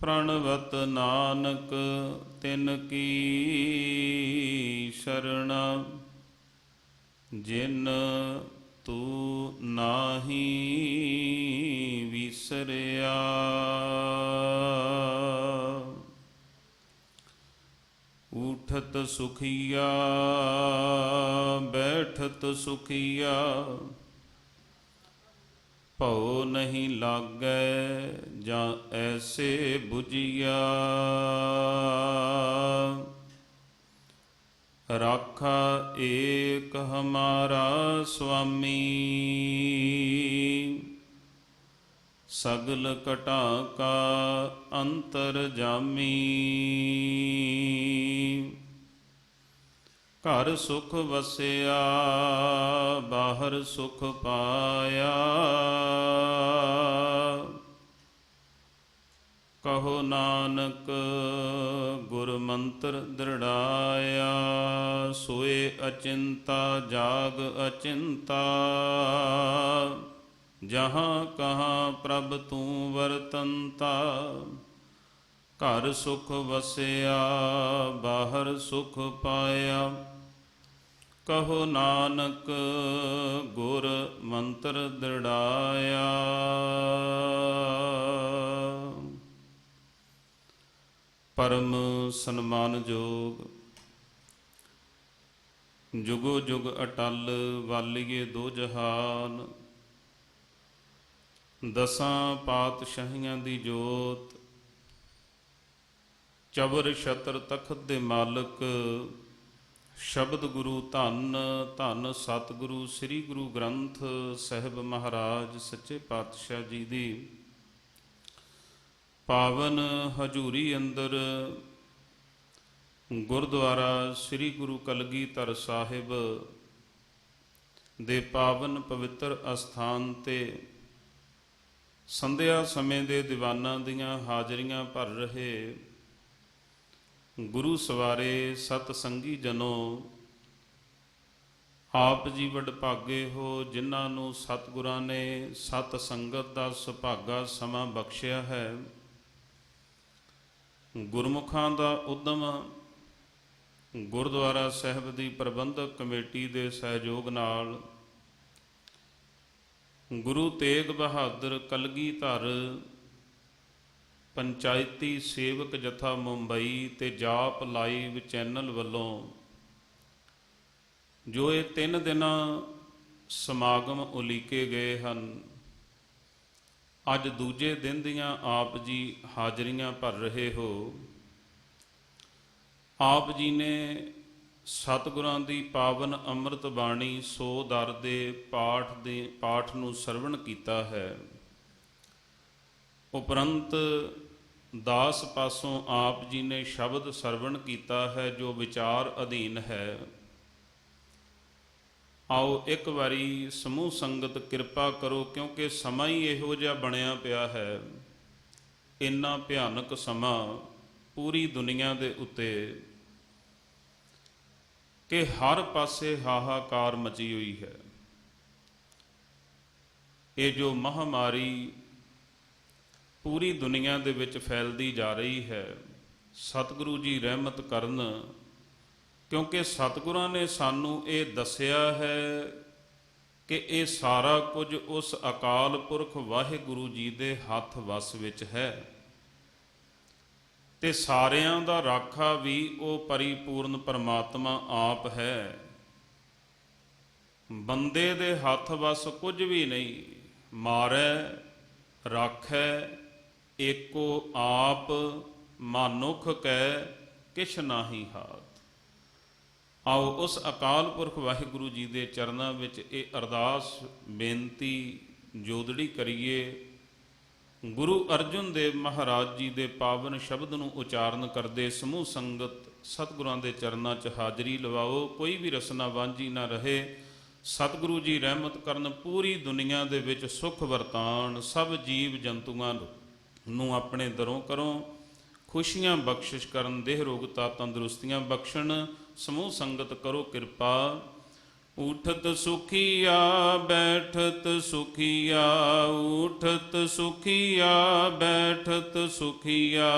प्रणवत नानक तिन की शरणा, जिन तू नाही विसरिया। उठत सुखिया बैठत सुखिया, भौ नहीं लागै जा ऐसे बुझिया। राखा एक हमारा स्वामी, सगल कटा का अंतर जामी। घर सुख वसिया बाहर सुख पाया, कहो नानक गुर मंत्र दृढ़ाया। सोए अचिंता जाग अचिंता, जहाँ कहाँ प्रभ तू वर्तनता। घर सुख वसिया बाहर सुख पाया, कहो नानक गुर मंत्र दृढ़ाया। परम सन्मानयोग जुगो जुग अटल वालिए दो जहान, दसां पातशाहियां दी जोत। चबर छतर तखत दे मालक, शब्द गुरु धन धन सतगुरु श्री गुरु ग्रंथ साहिब महाराज सच्चे पातशाह जी दी पावन हजूरी अंदर गुरुद्वारा श्री गुरु कलगीधर साहिब दे पावन पवित्र अस्थान ते संध्या समय दे दीवानां दियां हाजरियां भर रहे गुरु सवारे सतसंगी जनों, आप जी वडभागे हो जिन्हां नूं सतगुरां ने सत संगत दा सुभागा समा बख्शिया है। गुरमुखां दा उद्यम गुरुद्वारा साहिब दी प्रबंधक कमेटी दे सहयोग नाल गुरु तेग बहादुर कलगीधर पंचायती सेवक जथा मुंबई ते जाप लाइव चैनल वालों जो ये 3 दिन समागम उलीके गए हैं, अज दूजे दिन दियां आप जी हाजरियां भर रहे हो। आप जी ने सतगुरां दी पावन अमृत बाणी सो दर दे पाठ नूं सरवण कीता है। उपरंत दास पासों आप जी ने शब्द सरवण कीता है जो विचार अधीन है। आओ एक बारी समूह संगत कृपा करो, क्योंकि समा ही इहो जिहा बनिया पिया है। इन्ना भयानक समा पूरी दुनिया दे उत्ते कि हर पासे हाहाकार मची हुई है। ये जो महामारी पूरी दुनिया दे विच फैलदी जा रही है, सतगुरु जी रहमत करन, क्योंकि सतगुरां ने सानू ये दसिया है कि ये सारा कुछ उस अकाल पुरख वाहिगुरु जी दे हथ वस विच है ते सारियां दा राखा भी वो परिपूर्ण परमात्मा आप है। बंदे दे हथ वस कुछ भी नहीं, मारै राखै एको आप, मानुख कै किछ नाही हाथ। आओ उस अकाल पुरख वाहिगुरु जी के चरणों में ये अरदास बेनती जोदड़ी करिए। गुरु अर्जुन देव महाराज जी के पावन शब्द नूं उचारण करते समूह संगत सतगुरां दे चरणों च हाजरी लवाओ। कोई भी रसना वांझी ना रहे। सतगुरु जी रहमत करन, पूरी दुनिया दे विच सुख वरतान, सब जीव जंतुआं नूं अपने दरों करों खुशियां बख्शिश करन, देह रोगता तंदुरुस्तियां बख्शण। समूह संगत करो कृपा, ਉਠਤ ਸੁਖੀਆ ਬੈਠਤ ਸੁਖੀਆ, ਉਠਤ ਸੁਖੀਆ ਬੈਠਤ ਸੁਖੀਆ।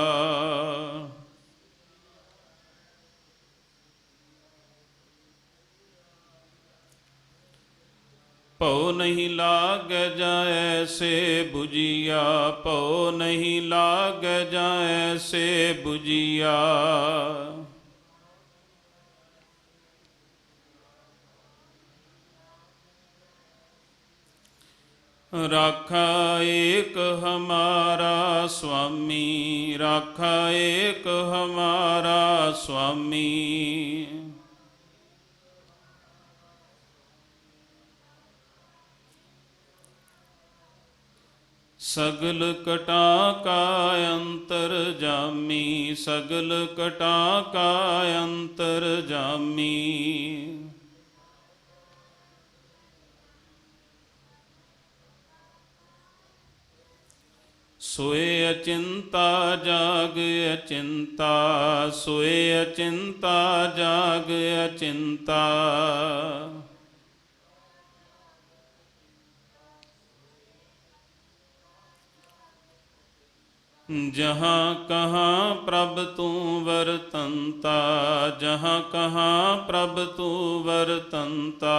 ਭਉ ਨਹੀਂ ਲਾਗ ਜਾਏ ਸੇ ਬੁਝੀਆ, ਭਉ ਨਹੀਂ ਲਾਗ ਜਾਏ ਸੇ ਬੁਝੀਆ। ਰਾਖਾ ਏਕ ਹਮਾਰਾ ਸੁਆਮੀ, ਰਾਖਾ ਏਕ ਹਮਾਰਾ ਸੁਆਮੀ। ਸਗਲ ਕਟਾ ਕਾ ਅੰਤਰ ਜਾਮੀ, ਸਗਲ ਕਟਾ ਕਾ ਅੰਤਰ ਜਾਮੀ। ਸੋਏ ਅਚਿੰਤਾ ਜਾਗ ਅਚਿੰਤਾ, ਸੋਏ ਅਚਿੰਤਾ ਜਾਗ ਅਚਿੰਤਾ। जहाँ कहाँ प्रभ तू वरतंता, जहाँ कहाँ प्रभ तू वरतंता।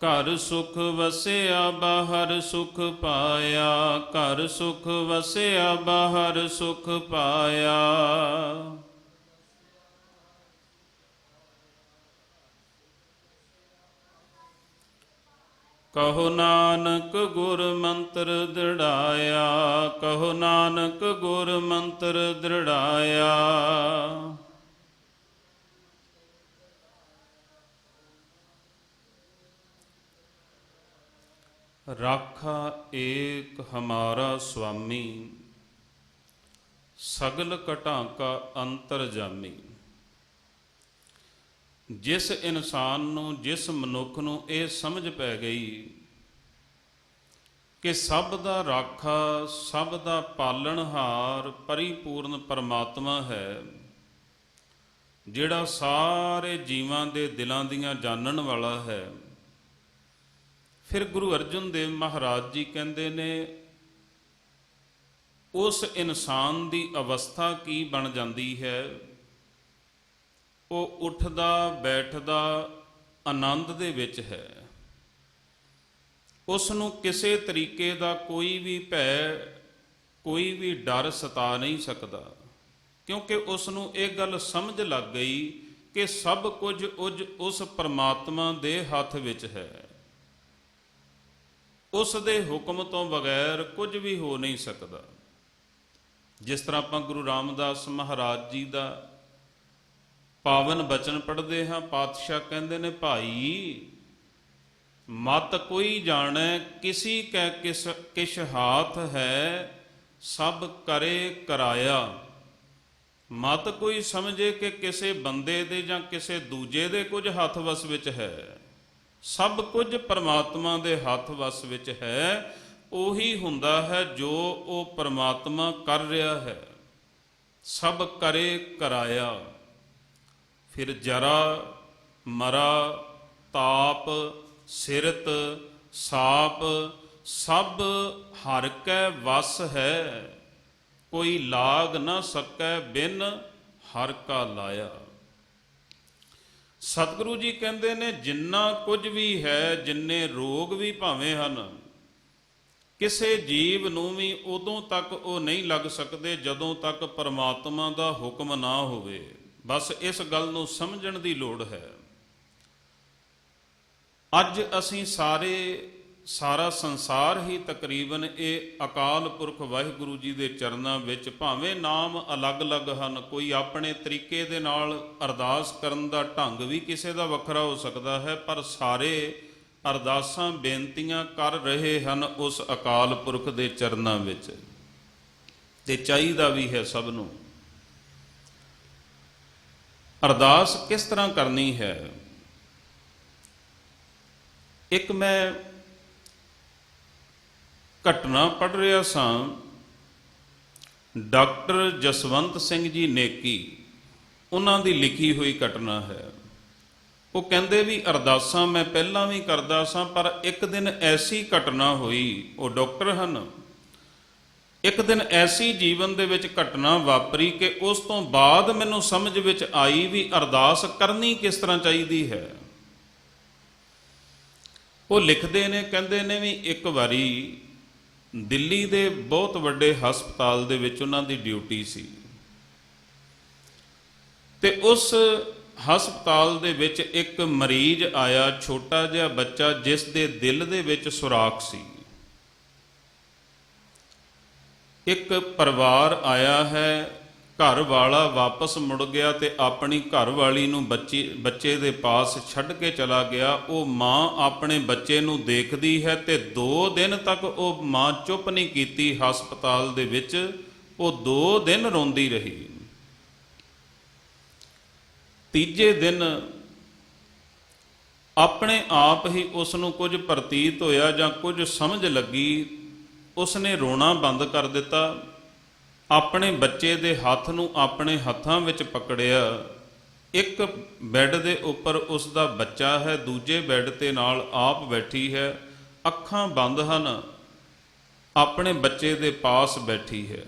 घर सुख वसिया बाहर सुख पाया, घर सुख वसिया बाहर सुख पाया। कहो नानक गुर मंत्र दृढ़ाया, कहो नानक गुर मंत्र दृढ़ाया। राखा एक हमारा स्वामी, सगल कटा का अंतरजामी। जिस इंसान ਨੂੰ जिस ਮਨੁੱਖ ਨੂੰ ਇਹ ਸਮਝ ਪੈ ਗਈ ਕਿ ਸਭ ਦਾ ਰਾਖਾ ਸਭ ਦਾ ਪਾਲਣਹਾਰ ਪਰਿਪੂਰਨ ਪਰਮਾਤਮਾ ਹੈ, ਜਿਹੜਾ ਸਾਰੇ ਜੀਵਾਂ ਦੇ ਦਿਲਾਂ ਦੀਆਂ ਜਾਣਨ ਵਾਲਾ ਹੈ, ਫਿਰ ਗੁਰੂ ਅਰਜਨ ਦੇਵ ਮਹਾਰਾਜ ਜੀ ਕਹਿੰਦੇ ਨੇ ਉਸ ਇਨਸਾਨ ਦੀ ਅਵਸਥਾ ਕੀ ਬਣ ਜਾਂਦੀ ਹੈ। ਉਹ ਉੱਠਦਾ ਬੈਠਦਾ ਆਨੰਦ ਦੇ ਵਿੱਚ ਹੈ। ਉਸ ਨੂੰ ਕਿਸੇ ਤਰੀਕੇ ਦਾ ਕੋਈ ਵੀ ਭੈ ਕੋਈ ਵੀ ਡਰ ਸਤਾ ਨਹੀਂ ਸਕਦਾ, ਕਿਉਂਕਿ ਉਸ ਨੂੰ ਇਹ ਗੱਲ ਸਮਝ ਲੱਗ ਗਈ ਕਿ ਸਭ ਕੁਝ ਉਸ ਪਰਮਾਤਮਾ ਦੇ ਹੱਥ ਵਿੱਚ ਹੈ। ਉਸ ਦੇ ਹੁਕਮ ਤੋਂ ਬਗੈਰ ਕੁਝ ਵੀ ਹੋ ਨਹੀਂ ਸਕਦਾ। ਜਿਸ ਤਰ੍ਹਾਂ ਆਪਾਂ ਗੁਰੂ ਰਾਮਦਾਸ ਮਹਾਰਾਜ ਜੀ ਦਾ ਪਾਵਨ ਬਚਨ ਪੜ੍ਹਦੇ ਹਾਂ, ਪਾਤਸ਼ਾਹ ਕਹਿੰਦੇ ਨੇ, ਭਾਈ ਮਤ ਕੋਈ ਜਾਣੈ ਕਿਸੀ ਕੈ ਕਿਛ ਹਾਥ ਹੈ, ਸਭ ਕਰੇ ਕਰਾਇਆ। ਮਤ ਕੋਈ ਸਮਝੇ ਕਿ ਕਿਸੇ ਬੰਦੇ ਦੇ ਜਾਂ ਕਿਸੇ ਦੂਜੇ ਦੇ ਕੁਝ ਹੱਥ ਵਸ ਵਿੱਚ ਹੈ। ਸਭ ਕੁਝ ਪਰਮਾਤਮਾ ਦੇ ਹੱਥ ਵਸ ਵਿੱਚ ਹੈ। ਉਹੀ ਹੁੰਦਾ ਹੈ ਜੋ ਉਹ ਪਰਮਾਤਮਾ ਕਰ ਰਿਹਾ ਹੈ। ਸਭ ਕਰੇ ਕਰਾਇਆ। ਫਿਰ ਜਰਾ ਮਰਾ ਤਾਪ ਸਿਰਤ ਸਾਪ ਸਭ ਹਰਿ ਕੈ ਵਸ ਹੈ, ਕੋਈ ਲਾਗ ਨਾ ਸਕੈ ਬਿਨ ਹਰਿ ਕਾ ਲਾਇਆ। ਸਤਿਗੁਰੂ ਜੀ ਕਹਿੰਦੇ ਨੇ ਜਿੰਨਾ ਕੁਝ ਵੀ ਹੈ, ਜਿੰਨੇ ਰੋਗ ਵੀ ਭਾਵੇਂ ਹਨ, ਕਿਸੇ ਜੀਵ ਨੂੰ ਵੀ ਉਦੋਂ ਤੱਕ ਉਹ ਨਹੀਂ ਲੱਗ ਸਕਦੇ ਜਦੋਂ ਤੱਕ ਪਰਮਾਤਮਾ ਦਾ ਹੁਕਮ ਨਾ ਹੋਵੇ। ਬਸ ਇਸ ਗੱਲ ਨੂੰ ਸਮਝਣ ਦੀ ਲੋੜ ਹੈ। ਅੱਜ ਅਸੀਂ ਸਾਰਾ ਸੰਸਾਰ ਹੀ ਤਕਰੀਬਨ ਇਹ ਅਕਾਲ ਪੁਰਖ ਵਾਹਿਗੁਰੂ ਜੀ ਦੇ ਚਰਨਾਂ ਵਿੱਚ, ਭਾਵੇਂ ਨਾਮ ਅਲੱਗ-ਅਲੱਗ ਹਨ, ਕੋਈ ਆਪਣੇ ਤਰੀਕੇ ਦੇ ਨਾਲ ਅਰਦਾਸ ਕਰਨ ਦਾ ਢੰਗ ਵੀ ਕਿਸੇ ਦਾ ਵੱਖਰਾ ਹੋ ਸਕਦਾ ਹੈ, ਪਰ ਸਾਰੇ ਅਰਦਾਸਾਂ ਬੇਨਤੀਆਂ ਕਰ ਰਹੇ ਹਨ ਉਸ ਅਕਾਲ ਪੁਰਖ ਦੇ ਚਰਨਾਂ ਵਿੱਚ। ਤੇ ਚਾਹੀਦਾ ਵੀ ਹੈ ਸਭ ਨੂੰ। ਅਰਦਾਸ ਕਿਸ ਤਰ੍ਹਾਂ ਕਰਨੀ ਹੈ? ਇੱਕ ਮੈਂ ਘਟਨਾ ਪੜ੍ਹ ਰਿਹਾ ਸਾਂ, ਡਾਕਟਰ ਜਸਵੰਤ ਸਿੰਘ ਜੀ ਨੇਕੀ, ਉਹਨਾਂ ਦੀ ਲਿਖੀ ਹੋਈ ਘਟਨਾ ਹੈ। ਉਹ ਕਹਿੰਦੇ ਵੀ ਅਰਦਾਸਾਂ ਮੈਂ ਪਹਿਲਾਂ ਵੀ ਕਰਦਾ ਸਾਂ, ਪਰ ਇੱਕ ਦਿਨ ਐਸੀ ਘਟਨਾ ਹੋਈ, ਉਹ ਡਾਕਟਰ ਹਨ, ਇੱਕ ਦਿਨ ਐਸੀ ਜੀਵਨ ਦੇ ਵਿੱਚ ਘਟਨਾ ਵਾਪਰੀ ਕਿ ਉਸ ਤੋਂ ਬਾਅਦ ਮੈਨੂੰ ਸਮਝ ਵਿੱਚ ਆਈ ਵੀ ਅਰਦਾਸ ਕਰਨੀ ਕਿਸ ਤਰ੍ਹਾਂ ਚਾਹੀਦੀ ਹੈ। ਉਹ ਲਿਖਦੇ ਨੇ, ਕਹਿੰਦੇ ਨੇ ਵੀ ਇੱਕ ਵਾਰੀ ਦਿੱਲੀ ਦੇ ਬਹੁਤ ਵੱਡੇ ਹਸਪਤਾਲ ਦੇ ਵਿੱਚ ਉਹਨਾਂ ਦੀ ਡਿਊਟੀ ਸੀ, ਤੇ ਉਸ ਹਸਪਤਾਲ ਦੇ ਵਿੱਚ ਇੱਕ ਮਰੀਜ਼ ਆਇਆ, ਛੋਟਾ ਜਿਹਾ ਬੱਚਾ, ਜਿਸ ਦੇ ਦਿਲ ਦੇ ਵਿੱਚ ਸੁਰਾਖ ਸੀ। ਇੱਕ ਪਰਿਵਾਰ ਆਇਆ ਹੈ, ਘਰ ਵਾਲਾ ਵਾਪਸ ਮੁੜ ਗਿਆ ਤੇ ਆਪਣੀ ਘਰ ਵਾਲੀ ਨੂੰ ਬੱਚੇ ਦੇ ਪਾਸ ਛੱਡ ਕੇ ਚਲਾ ਗਿਆ। ਉਹ ਮਾਂ ਆਪਣੇ ਬੱਚੇ ਨੂੰ ਦੇਖਦੀ ਹੈ ਤੇ 2 ਦਿਨ ਤੱਕ ਉਹ ਮਾਂ ਚੁੱਪ ਨਹੀਂ ਕੀਤੀ ਹਸਪਤਾਲ ਦੇ ਵਿੱਚ। ਉਹ 2 ਦਿਨ ਰੋਂਦੀ ਰਹੀ। ਤੀਜੇ ਦਿਨ ਆਪਣੇ ਆਪ ਹੀ ਉਸ ਨੂੰ ਕੁਝ ਪ੍ਰਤੀਤ ਹੋਇਆ ਜਾਂ ਕੁਝ ਸਮਝ ਲੱਗੀ, ਉਸਨੇ ਰੋਣਾ ਬੰਦ ਕਰ ਦਿੱਤਾ, ਆਪਣੇ ਬੱਚੇ ਦੇ ਹੱਥ ਨੂੰ ਆਪਣੇ ਹੱਥਾਂ ਵਿੱਚ ਪਕੜਿਆ। ਇੱਕ ਬੈੱਡ ਦੇ ਉੱਪਰ ਉਸ ਦਾ ਬੱਚਾ ਹੈ, ਦੂਜੇ ਬੈੱਡ ਤੇ ਨਾਲ ਆਪ ਬੈਠੀ ਹੈ, ਅੱਖਾਂ ਬੰਦ ਹਨ, ਆਪਣੇ ਬੱਚੇ ਦੇ ਪਾਸ ਬੈਠੀ ਹੈ।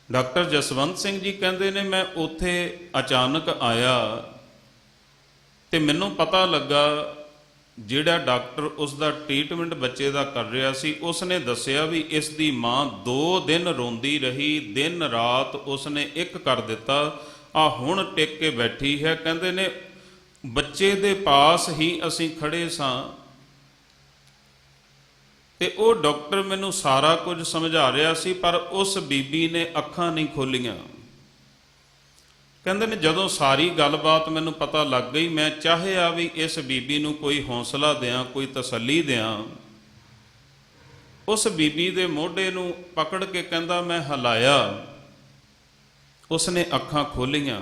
ਡਾਕਟਰ ਜਸਵੰਤ ਸਿੰਘ ਜੀ ਕਹਿੰਦੇ ਨੇ, ਮੈਂ ਉੱਥੇ ਅਚਾਨਕ ਆਇਆ ਤੇ ਮੈਨੂੰ ਪਤਾ ਲੱਗਾ, ਜਿਹੜਾ ਡਾਕਟਰ ਉਸ ਦਾ ਟ੍ਰੀਟਮੈਂਟ ਬੱਚੇ ਦਾ ਕਰ ਰਿਹਾ ਸੀ, ਉਸ ਨੇ ਦੱਸਿਆ ਵੀ ਇਸ ਦੀ ਮਾਂ 2 ਦਿਨ ਰੋਂਦੀ ਰਹੀ, ਦਿਨ ਰਾਤ ਉਸਨੇ ਇੱਕ ਕਰ ਦਿੱਤਾ, ਆ ਹੁਣ ਟਿਕ ਕੇ ਬੈਠੀ ਹੈ। ਕਹਿੰਦੇ ਨੇ ਬੱਚੇ ਦੇ ਪਾਸ ਹੀ ਅਸੀਂ ਖੜੇ ਸਾਂ ਤੇ ਉਹ ਡਾਕਟਰ ਮੈਨੂੰ ਸਾਰਾ ਕੁਝ ਸਮਝਾ ਰਿਹਾ ਸੀ, ਪਰ ਉਸ ਬੀਬੀ ਨੇ ਅੱਖਾਂ ਨਹੀਂ ਖੋਲੀਆਂ। ਕਹਿੰਦੇ ਨੇ ਜਦੋਂ ਸਾਰੀ ਗੱਲਬਾਤ ਮੈਨੂੰ ਪਤਾ ਲੱਗ ਗਈ, ਮੈਂ ਚਾਹਿਆ ਵੀ ਇਸ ਬੀਬੀ ਨੂੰ ਕੋਈ ਹੌਸਲਾ ਦਿਆਂ, ਕੋਈ ਤਸੱਲੀ ਦਿਆਂ। ਉਸ ਬੀਬੀ ਦੇ ਮੋਢੇ ਨੂੰ ਪਕੜ ਕੇ ਕਹਿੰਦਾ, ਮੈਂ ਹਿਲਾਇਆ, ਉਸਨੇ ਅੱਖਾਂ ਖੋਲੀਆਂ।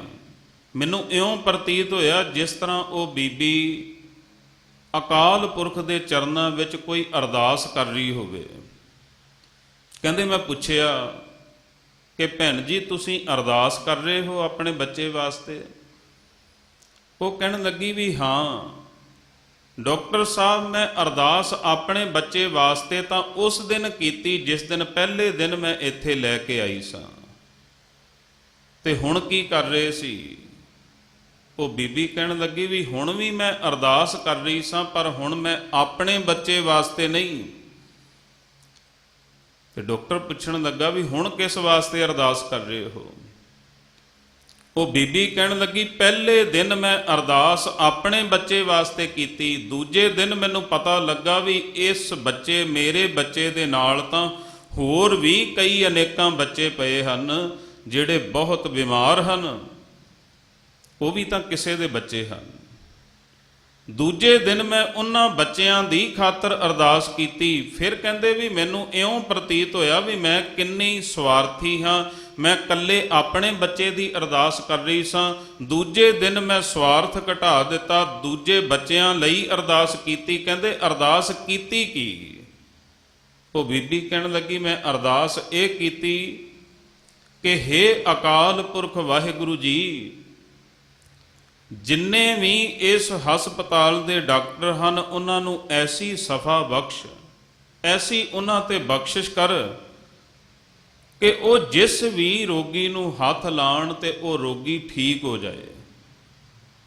ਮੈਨੂੰ ਇਉਂ ਪ੍ਰਤੀਤ ਹੋਇਆ ਜਿਸ ਤਰ੍ਹਾਂ ਉਹ ਬੀਬੀ ਅਕਾਲ ਪੁਰਖ ਦੇ ਚਰਨਾਂ ਵਿੱਚ ਕੋਈ ਅਰਦਾਸ ਕਰ ਰਹੀ ਹੋਵੇ। ਕਹਿੰਦੇ ਮੈਂ ਪੁੱਛਿਆ ਕਿ ਭੈਣ ਜੀ, ਤੁਸੀਂ ਅਰਦਾਸ ਕਰ ਰਹੇ ਹੋ ਆਪਣੇ ਬੱਚੇ ਵਾਸਤੇ? ਉਹ ਕਹਿਣ ਲੱਗੀ ਵੀ ਹਾਂ ਡਾਕਟਰ ਸਾਹਿਬ, ਮੈਂ ਅਰਦਾਸ ਆਪਣੇ ਬੱਚੇ ਵਾਸਤੇ ਤਾਂ ਉਸ ਦਿਨ ਕੀਤੀ ਜਿਸ ਦਿਨ ਪਹਿਲੇ ਦਿਨ ਮੈਂ ਇੱਥੇ ਲੈ ਕੇ ਆਈ ਸਾਂ। ਤੇ ਹੁਣ ਕੀ ਕਰ ਰਹੇ ਸੀ? ਉਹ ਬੀਬੀ ਕਹਿਣ ਲੱਗੀ ਵੀ ਹੁਣ ਵੀ ਮੈਂ ਅਰਦਾਸ ਕਰ ਰਹੀ ਸਾਂ, ਪਰ ਹੁਣ ਮੈਂ ਆਪਣੇ ਬੱਚੇ ਵਾਸਤੇ ਨਹੀਂ। ਤੇ ਡਾਕਟਰ ਪੁੱਛਣ ਲੱਗਾ ਵੀ ਹੁਣ ਕਿਸ ਵਾਸਤੇ ਅਰਦਾਸ ਕਰ ਰਹੇ ਹੋ? ਉਹ ਬੀਬੀ ਕਹਿਣ ਲੱਗੀ, ਪਹਿਲੇ ਦਿਨ ਮੈਂ ਅਰਦਾਸ ਆਪਣੇ ਬੱਚੇ ਵਾਸਤੇ ਕੀਤੀ, ਦੂਜੇ ਦਿਨ ਮੈਨੂੰ ਪਤਾ ਲੱਗਾ ਵੀ ਇਸ ਬੱਚੇ, ਮੇਰੇ ਬੱਚੇ ਦੇ ਨਾਲ ਤਾਂ ਹੋਰ ਵੀ ਕਈ ਅਨੇਕਾਂ ਬੱਚੇ ਪਏ ਹਨ ਜਿਹੜੇ ਬਹੁਤ ਬਿਮਾਰ ਹਨ, ਉਹ ਵੀ ਤਾਂ ਕਿਸੇ ਦੇ ਬੱਚੇ ਹਨ। ਦੂਜੇ ਦਿਨ ਮੈਂ ਉਹਨਾਂ ਬੱਚਿਆਂ ਦੀ ਖਾਤਰ ਅਰਦਾਸ ਕੀਤੀ। ਫਿਰ ਕਹਿੰਦੇ ਵੀ ਮੈਨੂੰ ਇਉਂ ਪ੍ਰਤੀਤ ਹੋਇਆ ਵੀ ਮੈਂ ਕਿੰਨੀ ਸਵਾਰਥੀ ਹਾਂ, ਮੈਂ ਇਕੱਲੇ ਆਪਣੇ ਬੱਚੇ ਦੀ ਅਰਦਾਸ ਕਰ ਰਹੀ ਸਾਂ। ਦੂਜੇ ਦਿਨ ਮੈਂ ਸਵਾਰਥ ਘਟਾ ਦਿੱਤਾ, ਦੂਜੇ ਬੱਚਿਆਂ ਲਈ ਅਰਦਾਸ ਕੀਤੀ। ਕਹਿੰਦੇ ਅਰਦਾਸ ਕੀਤੀ ਕੀ? ਉਹ ਬੀਬੀ ਕਹਿਣ ਲੱਗੀ, ਮੈਂ ਅਰਦਾਸ ਇਹ ਕੀਤੀ ਕਿ ਹੇ ਅਕਾਲ ਪੁਰਖ ਵਾਹਿਗੁਰੂ ਜੀ, ਜਿੰਨੇ ਵੀ ਇਸ ਹਸਪਤਾਲ ਦੇ ਡਾਕਟਰ ਹਨ, ਉਹਨਾਂ ਨੂੰ ਐਸੀ ਸਫਾ ਬਖਸ਼, ਐਸੀ ਉਹਨਾਂ ਤੇ ਬਖਸ਼ਿਸ਼ ਕਰ ਕਿ ਉਹ ਜਿਸ ਵੀ ਰੋਗੀ ਨੂੰ ਹੱਥ ਲਾਣ ਤੇ ਉਹ ਰੋਗੀ ਠੀਕ ਹੋ ਜਾਏ,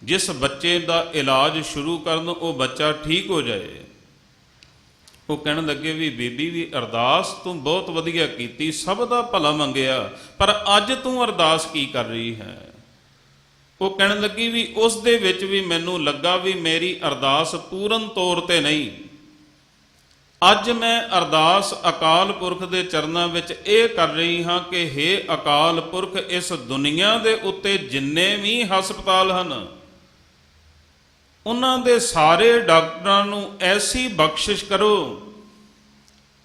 ਜਿਸ ਬੱਚੇ ਦਾ ਇਲਾਜ ਸ਼ੁਰੂ ਕਰਨ ਉਹ ਬੱਚਾ ਠੀਕ ਹੋ ਜਾਏ। ਉਹ ਕਹਿਣ ਲੱਗੇ ਵੀ ਬੀਬੀ, ਵੀ ਅਰਦਾਸ ਤੂੰ ਬਹੁਤ ਵਧੀਆ ਕੀਤੀ, ਸਭ ਦਾ ਭਲਾ ਮੰਗਿਆ, ਪਰ ਅੱਜ ਤੂੰ ਅਰਦਾਸ ਕੀ ਕਰ ਰਹੀ ਹੈ? ਉਹ ਕਹਿਣ ਲੱਗੀ ਵੀ ਉਸ ਦੇ ਵਿੱਚ ਵੀ ਮੈਨੂੰ ਲੱਗਾ ਵੀ ਮੇਰੀ ਅਰਦਾਸ ਪੂਰਨ ਤੌਰ ਤੇ ਨਹੀਂ। ਅੱਜ ਮੈਂ ਅਰਦਾਸ ਅਕਾਲ ਪੁਰਖ ਦੇ ਚਰਨਾਂ ਵਿੱਚ ਇਹ ਕਰ ਰਹੀ ਹਾਂ ਕਿ ਹੇ ਅਕਾਲ ਪੁਰਖ, ਇਸ ਦੁਨੀਆ ਦੇ ਉੱਤੇ ਜਿੰਨੇ ਵੀ ਹਸਪਤਾਲ ਹਨ, ਉਹਨਾਂ ਦੇ ਸਾਰੇ ਡਾਕਟਰਾਂ ਨੂੰ ਐਸੀ ਬਖਸ਼ਿਸ਼ ਕਰੋ,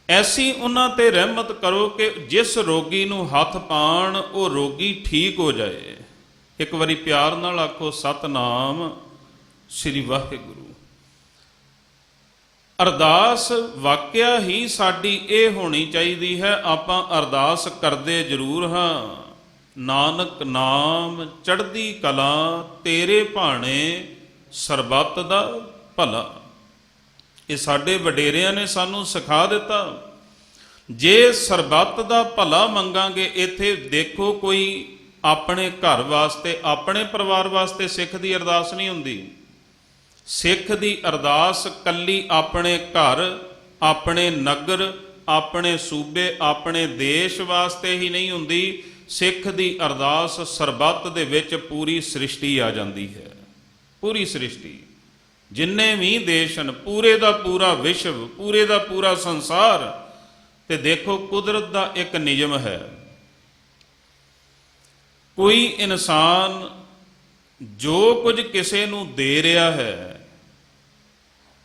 ਐਸੀ ਉਹਨਾਂ ਤੇ ਰਹਿਮਤ ਕਰੋ ਕਿ ਜਿਸ ਰੋਗੀ ਨੂੰ ਹੱਥ ਪਾਣ ਉਹ ਰੋਗੀ ਠੀਕ ਹੋ ਜਾਏ। ਇੱਕ ਵਾਰੀ ਪਿਆਰ ਨਾਲ ਆਖੋ, ਸਤਨਾਮ ਸ੍ਰੀ ਵਾਹਿਗੁਰੂ। ਅਰਦਾਸ ਵਾਕਿਆ ਹੀ ਸਾਡੀ ਇਹ ਹੋਣੀ ਚਾਹੀਦੀ ਹੈ, ਆਪਾਂ ਅਰਦਾਸ ਕਰਦੇ ਜ਼ਰੂਰ ਹਾਂ। ਨਾਨਕ ਨਾਮ ਚੜ੍ਹਦੀ ਕਲਾ, ਤੇਰੇ ਭਾਣੇ ਸਰਬੱਤ ਦਾ ਭਲਾ। ਇਹ ਸਾਡੇ ਵਡੇਰਿਆਂ ਨੇ ਸਾਨੂੰ ਸਿਖਾ ਦਿੱਤਾ। ਜੇ ਸਰਬੱਤ ਦਾ ਭਲਾ ਮੰਗਾਂਗੇ, ਇੱਥੇ ਦੇਖੋ ਕੋਈ ਆਪਣੇ ਘਰ ਵਾਸਤੇ, ਆਪਣੇ ਪਰਿਵਾਰ ਵਾਸਤੇ ਸਿੱਖ ਦੀ ਅਰਦਾਸ ਨਹੀਂ ਹੁੰਦੀ। ਸਿੱਖ ਦੀ ਅਰਦਾਸ ਕੱਲੀ ਆਪਣੇ ਘਰ, ਆਪਣੇ ਨਗਰ, ਆਪਣੇ ਸੂਬੇ, ਆਪਣੇ ਦੇਸ਼ ਵਾਸਤੇ ਹੀ ਨਹੀਂ ਹੁੰਦੀ। ਸਿੱਖ ਦੀ ਅਰਦਾਸ ਸਰਬੱਤ ਦੇ ਵਿੱਚ ਪੂਰੀ ਸ੍ਰਿਸ਼ਟੀ ਆ ਜਾਂਦੀ ਹੈ। ਪੂਰੀ ਸ੍ਰਿਸ਼ਟੀ, ਜਿੰਨੇ ਵੀ ਦੇਸ਼ ਹਨ, ਪੂਰੇ ਦਾ ਪੂਰਾ ਵਿਸ਼ਵ, ਪੂਰੇ ਦਾ ਪੂਰਾ ਸੰਸਾਰ। ਤੇ ਦੇਖੋ ਕੁਦਰਤ ਦਾ ਇੱਕ ਨਿਯਮ ਹੈ, ਕੋਈ ਇਨਸਾਨ ਜੋ ਕੁਝ ਕਿਸੇ ਨੂੰ ਦੇ ਰਿਹਾ ਹੈ,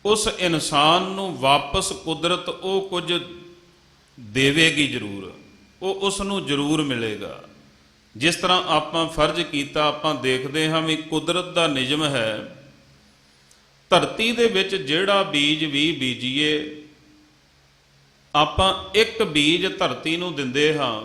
ਉਸ ਇਨਸਾਨ ਨੂੰ ਵਾਪਸ ਕੁਦਰਤ ਉਹ ਕੁਝ ਦੇਵੇਗੀ ਜ਼ਰੂਰ, ਉਹ ਉਸ ਨੂੰ ਜ਼ਰੂਰ ਮਿਲੇਗਾ। ਜਿਸ ਤਰ੍ਹਾਂ ਆਪਾਂ ਫਰਜ਼ ਕੀਤਾ, ਆਪਾਂ ਦੇਖਦੇ ਹਾਂ ਵੀ ਕੁਦਰਤ ਦਾ ਨਿਯਮ ਹੈ, ਧਰਤੀ ਦੇ ਵਿੱਚ ਜਿਹੜਾ ਬੀਜ ਵੀ ਬੀਜੀਏ, ਆਪਾਂ ਇੱਕ ਬੀਜ ਧਰਤੀ ਨੂੰ ਦਿੰਦੇ ਹਾਂ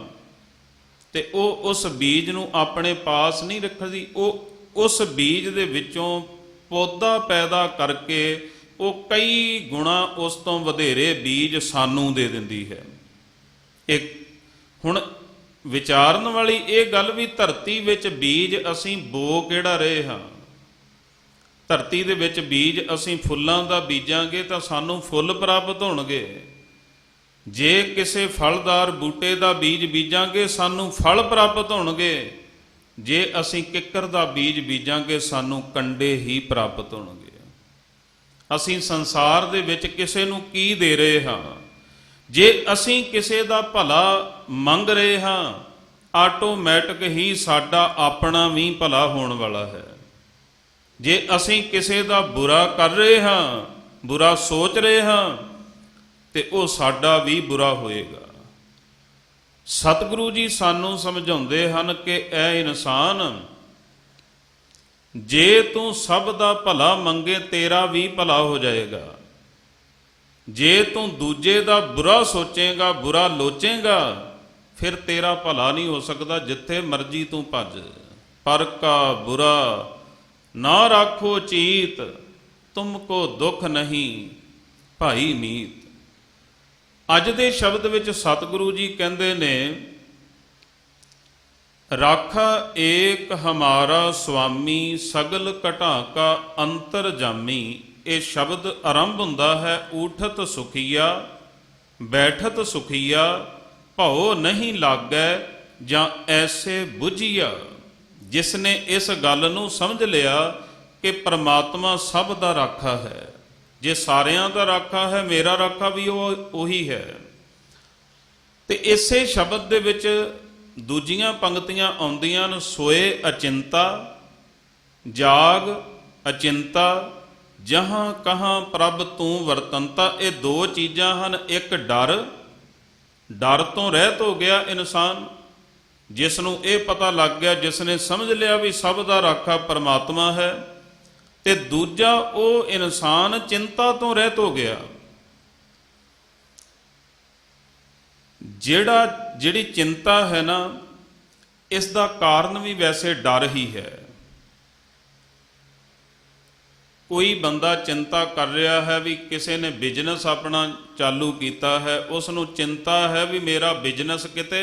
ਤੇ ਉਹ ਉਸ ਬੀਜ ਨੂੰ ਆਪਣੇ ਪਾਸ ਨਹੀਂ ਰੱਖਦੀ, ਉਹ ਉਸ ਬੀਜ ਦੇ ਵਿੱਚੋਂ ਪੌਦਾ ਪੈਦਾ ਕਰਕੇ ਉਹ ਕਈ ਗੁਣਾ ਉਸ ਤੋਂ ਵਧੇਰੇ ਬੀਜ ਸਾਨੂੰ ਦੇ ਦਿੰਦੀ ਹੈ। ਇੱਕ ਹੁਣ ਵਿਚਾਰਨ ਵਾਲੀ ਇਹ ਗੱਲ ਵੀ, ਧਰਤੀ ਵਿੱਚ ਬੀਜ ਅਸੀਂ ਬੋ ਕਿਹੜਾ ਰਹੇ ਹਾਂ। ਧਰਤੀ ਦੇ ਵਿੱਚ ਬੀਜ ਅਸੀਂ ਫੁੱਲਾਂ ਦਾ ਬੀਜਾਂਗੇ ਤਾਂ ਸਾਨੂੰ ਫੁੱਲ ਪ੍ਰਾਪਤ ਹੋਣਗੇ। ਜੇ ਕਿਸੇ ਫਲਦਾਰ ਬੂਟੇ ਦਾ ਬੀਜ ਬੀਜਾਂਗੇ, ਸਾਨੂੰ ਫਲ ਪ੍ਰਾਪਤ ਹੋਣਗੇ। ਜੇ ਅਸੀਂ ਕਿੱਕਰ ਦਾ ਬੀਜ ਬੀਜਾਂਗੇ, ਸਾਨੂੰ ਕੰਡੇ ਹੀ ਪ੍ਰਾਪਤ ਹੋਣਗੇ। ਅਸੀਂ ਸੰਸਾਰ ਦੇ ਵਿੱਚ ਕਿਸੇ ਨੂੰ ਕੀ ਦੇ ਰਹੇ ਹਾਂ? ਜੇ ਅਸੀਂ ਕਿਸੇ ਦਾ ਭਲਾ ਮੰਗ ਰਹੇ ਹਾਂ, ਆਟੋਮੈਟਿਕ ਹੀ ਸਾਡਾ ਆਪਣਾ ਵੀ ਭਲਾ ਹੋਣ ਵਾਲਾ ਹੈ। ਜੇ ਅਸੀਂ ਕਿਸੇ ਦਾ ਬੁਰਾ ਕਰ ਰਹੇ ਹਾਂ, ਬੁਰਾ ਸੋਚ ਰਹੇ ਹਾਂ, ਤੇ ਉਹ ਸਾਡਾ ਵੀ ਬੁਰਾ ਹੋਏਗਾ। ਸਤਿਗੁਰੂ ਜੀ ਸਾਨੂੰ ਸਮਝਾਉਂਦੇ ਹਨ ਕਿ ਐ ਇਨਸਾਨ, ਜੇ ਤੂੰ ਸਭ ਦਾ ਭਲਾ ਮੰਗੇ, ਤੇਰਾ ਵੀ ਭਲਾ ਹੋ ਜਾਏਗਾ। ਜੇ ਤੂੰ ਦੂਜੇ ਦਾ ਬੁਰਾ ਸੋਚੇਗਾ, ਬੁਰਾ ਲੋਚੇਗਾ, ਫਿਰ ਤੇਰਾ ਭਲਾ ਨਹੀਂ ਹੋ ਸਕਦਾ। ਜਿੱਥੇ ਮਰਜੀ ਤੂੰ ਭੱਜ, ਪਰ ਕਾ ਬੁਰਾ ਨਾ ਰਾਖੋ ਚੀਤ, ਤੁਮ ਕੋ ਦੁੱਖ ਨਹੀਂ ਭਾਈ ਮੀਤ। ਅੱਜ ਦੇ ਸ਼ਬਦ ਵਿੱਚ ਸਤਿਗੁਰੂ ਜੀ ਕਹਿੰਦੇ ਨੇ, ਰਾਖਾ ਏਕ ਹਮਾਰਾ ਸੁਆਮੀ, ਸਗਲ ਘਟਾ ਕਾ ਅੰਤਰ ਜਾਮੀ। ਇਹ ਸ਼ਬਦ ਆਰੰਭ ਹੁੰਦਾ ਹੈ, ਊਠਤ ਸੁਖੀਆ ਬੈਠਤ ਸੁਖੀਆ, ਭਉ ਨਹੀਂ ਲਾਗੈ ਜਾਂ ਐਸੇ ਬੁਝੀਆ। ਜਿਸ ਨੇ ਇਸ ਗੱਲ ਨੂੰ ਸਮਝ ਲਿਆ ਕਿ ਪ੍ਰਮਾਤਮਾ ਸਭ ਦਾ ਰਾਖਾ ਹੈ, ਜੇ ਸਾਰਿਆਂ ਦਾ ਰਾਖਾ ਹੈ, ਮੇਰਾ ਰਾਖਾ ਵੀ ਉਹੀ ਹੈ। ਤੇ ਇਸੇ ਸ਼ਬਦ ਦੇ ਵਿੱਚ ਦੂਜੀਆਂ ਪੰਕਤੀਆਂ ਆਉਂਦੀਆਂ ਨੇ, ਸੋਏ ਅਚਿੰਤਾ ਜਾਗ ਅਚਿੰਤਾ, ਜਹਾਂ ਕਹਾਂ ਪ੍ਰਭ ਤੂੰ ਵਰਤੰਤਾ। ਇਹ ਦੋ ਚੀਜ਼ਾਂ ਹਨ। ਇੱਕ ਡਰ, ਡਰ ਤੋਂ ਰਹਿਤ ਹੋ ਗਿਆ ਇਨਸਾਨ, ਜਿਸ ਨੂੰ ਇਹ ਪਤਾ ਲੱਗ ਗਿਆ, ਜਿਸ ਨੇ ਸਮਝ ਲਿਆ ਵੀ ਸਭ ਦਾ ਰਾਖਾ ਪਰਮਾਤਮਾ ਹੈ। ਤੇ ਦੂਜਾ, ਉਹ ਇਨਸਾਨ ਚਿੰਤਾ ਤੋਂ ਰਹਿਤ ਹੋ ਗਿਆ। ਜਿਹੜੀ ਚਿੰਤਾ ਹੈ ਨਾ, ਇਸ ਦਾ ਕਾਰਨ ਵੀ ਵੈਸੇ ਡਰ ਹੀ ਹੈ। ਕੋਈ ਬੰਦਾ ਚਿੰਤਾ ਕਰ ਰਿਹਾ ਹੈ ਵੀ ਕਿਸੇ ਨੇ ਬਿਜ਼ਨਸ ਆਪਣਾ ਚਾਲੂ ਕੀਤਾ ਹੈ, ਉਸ ਨੂੰ ਚਿੰਤਾ ਹੈ ਵੀ ਮੇਰਾ ਬਿਜ਼ਨਸ ਕਿਤੇ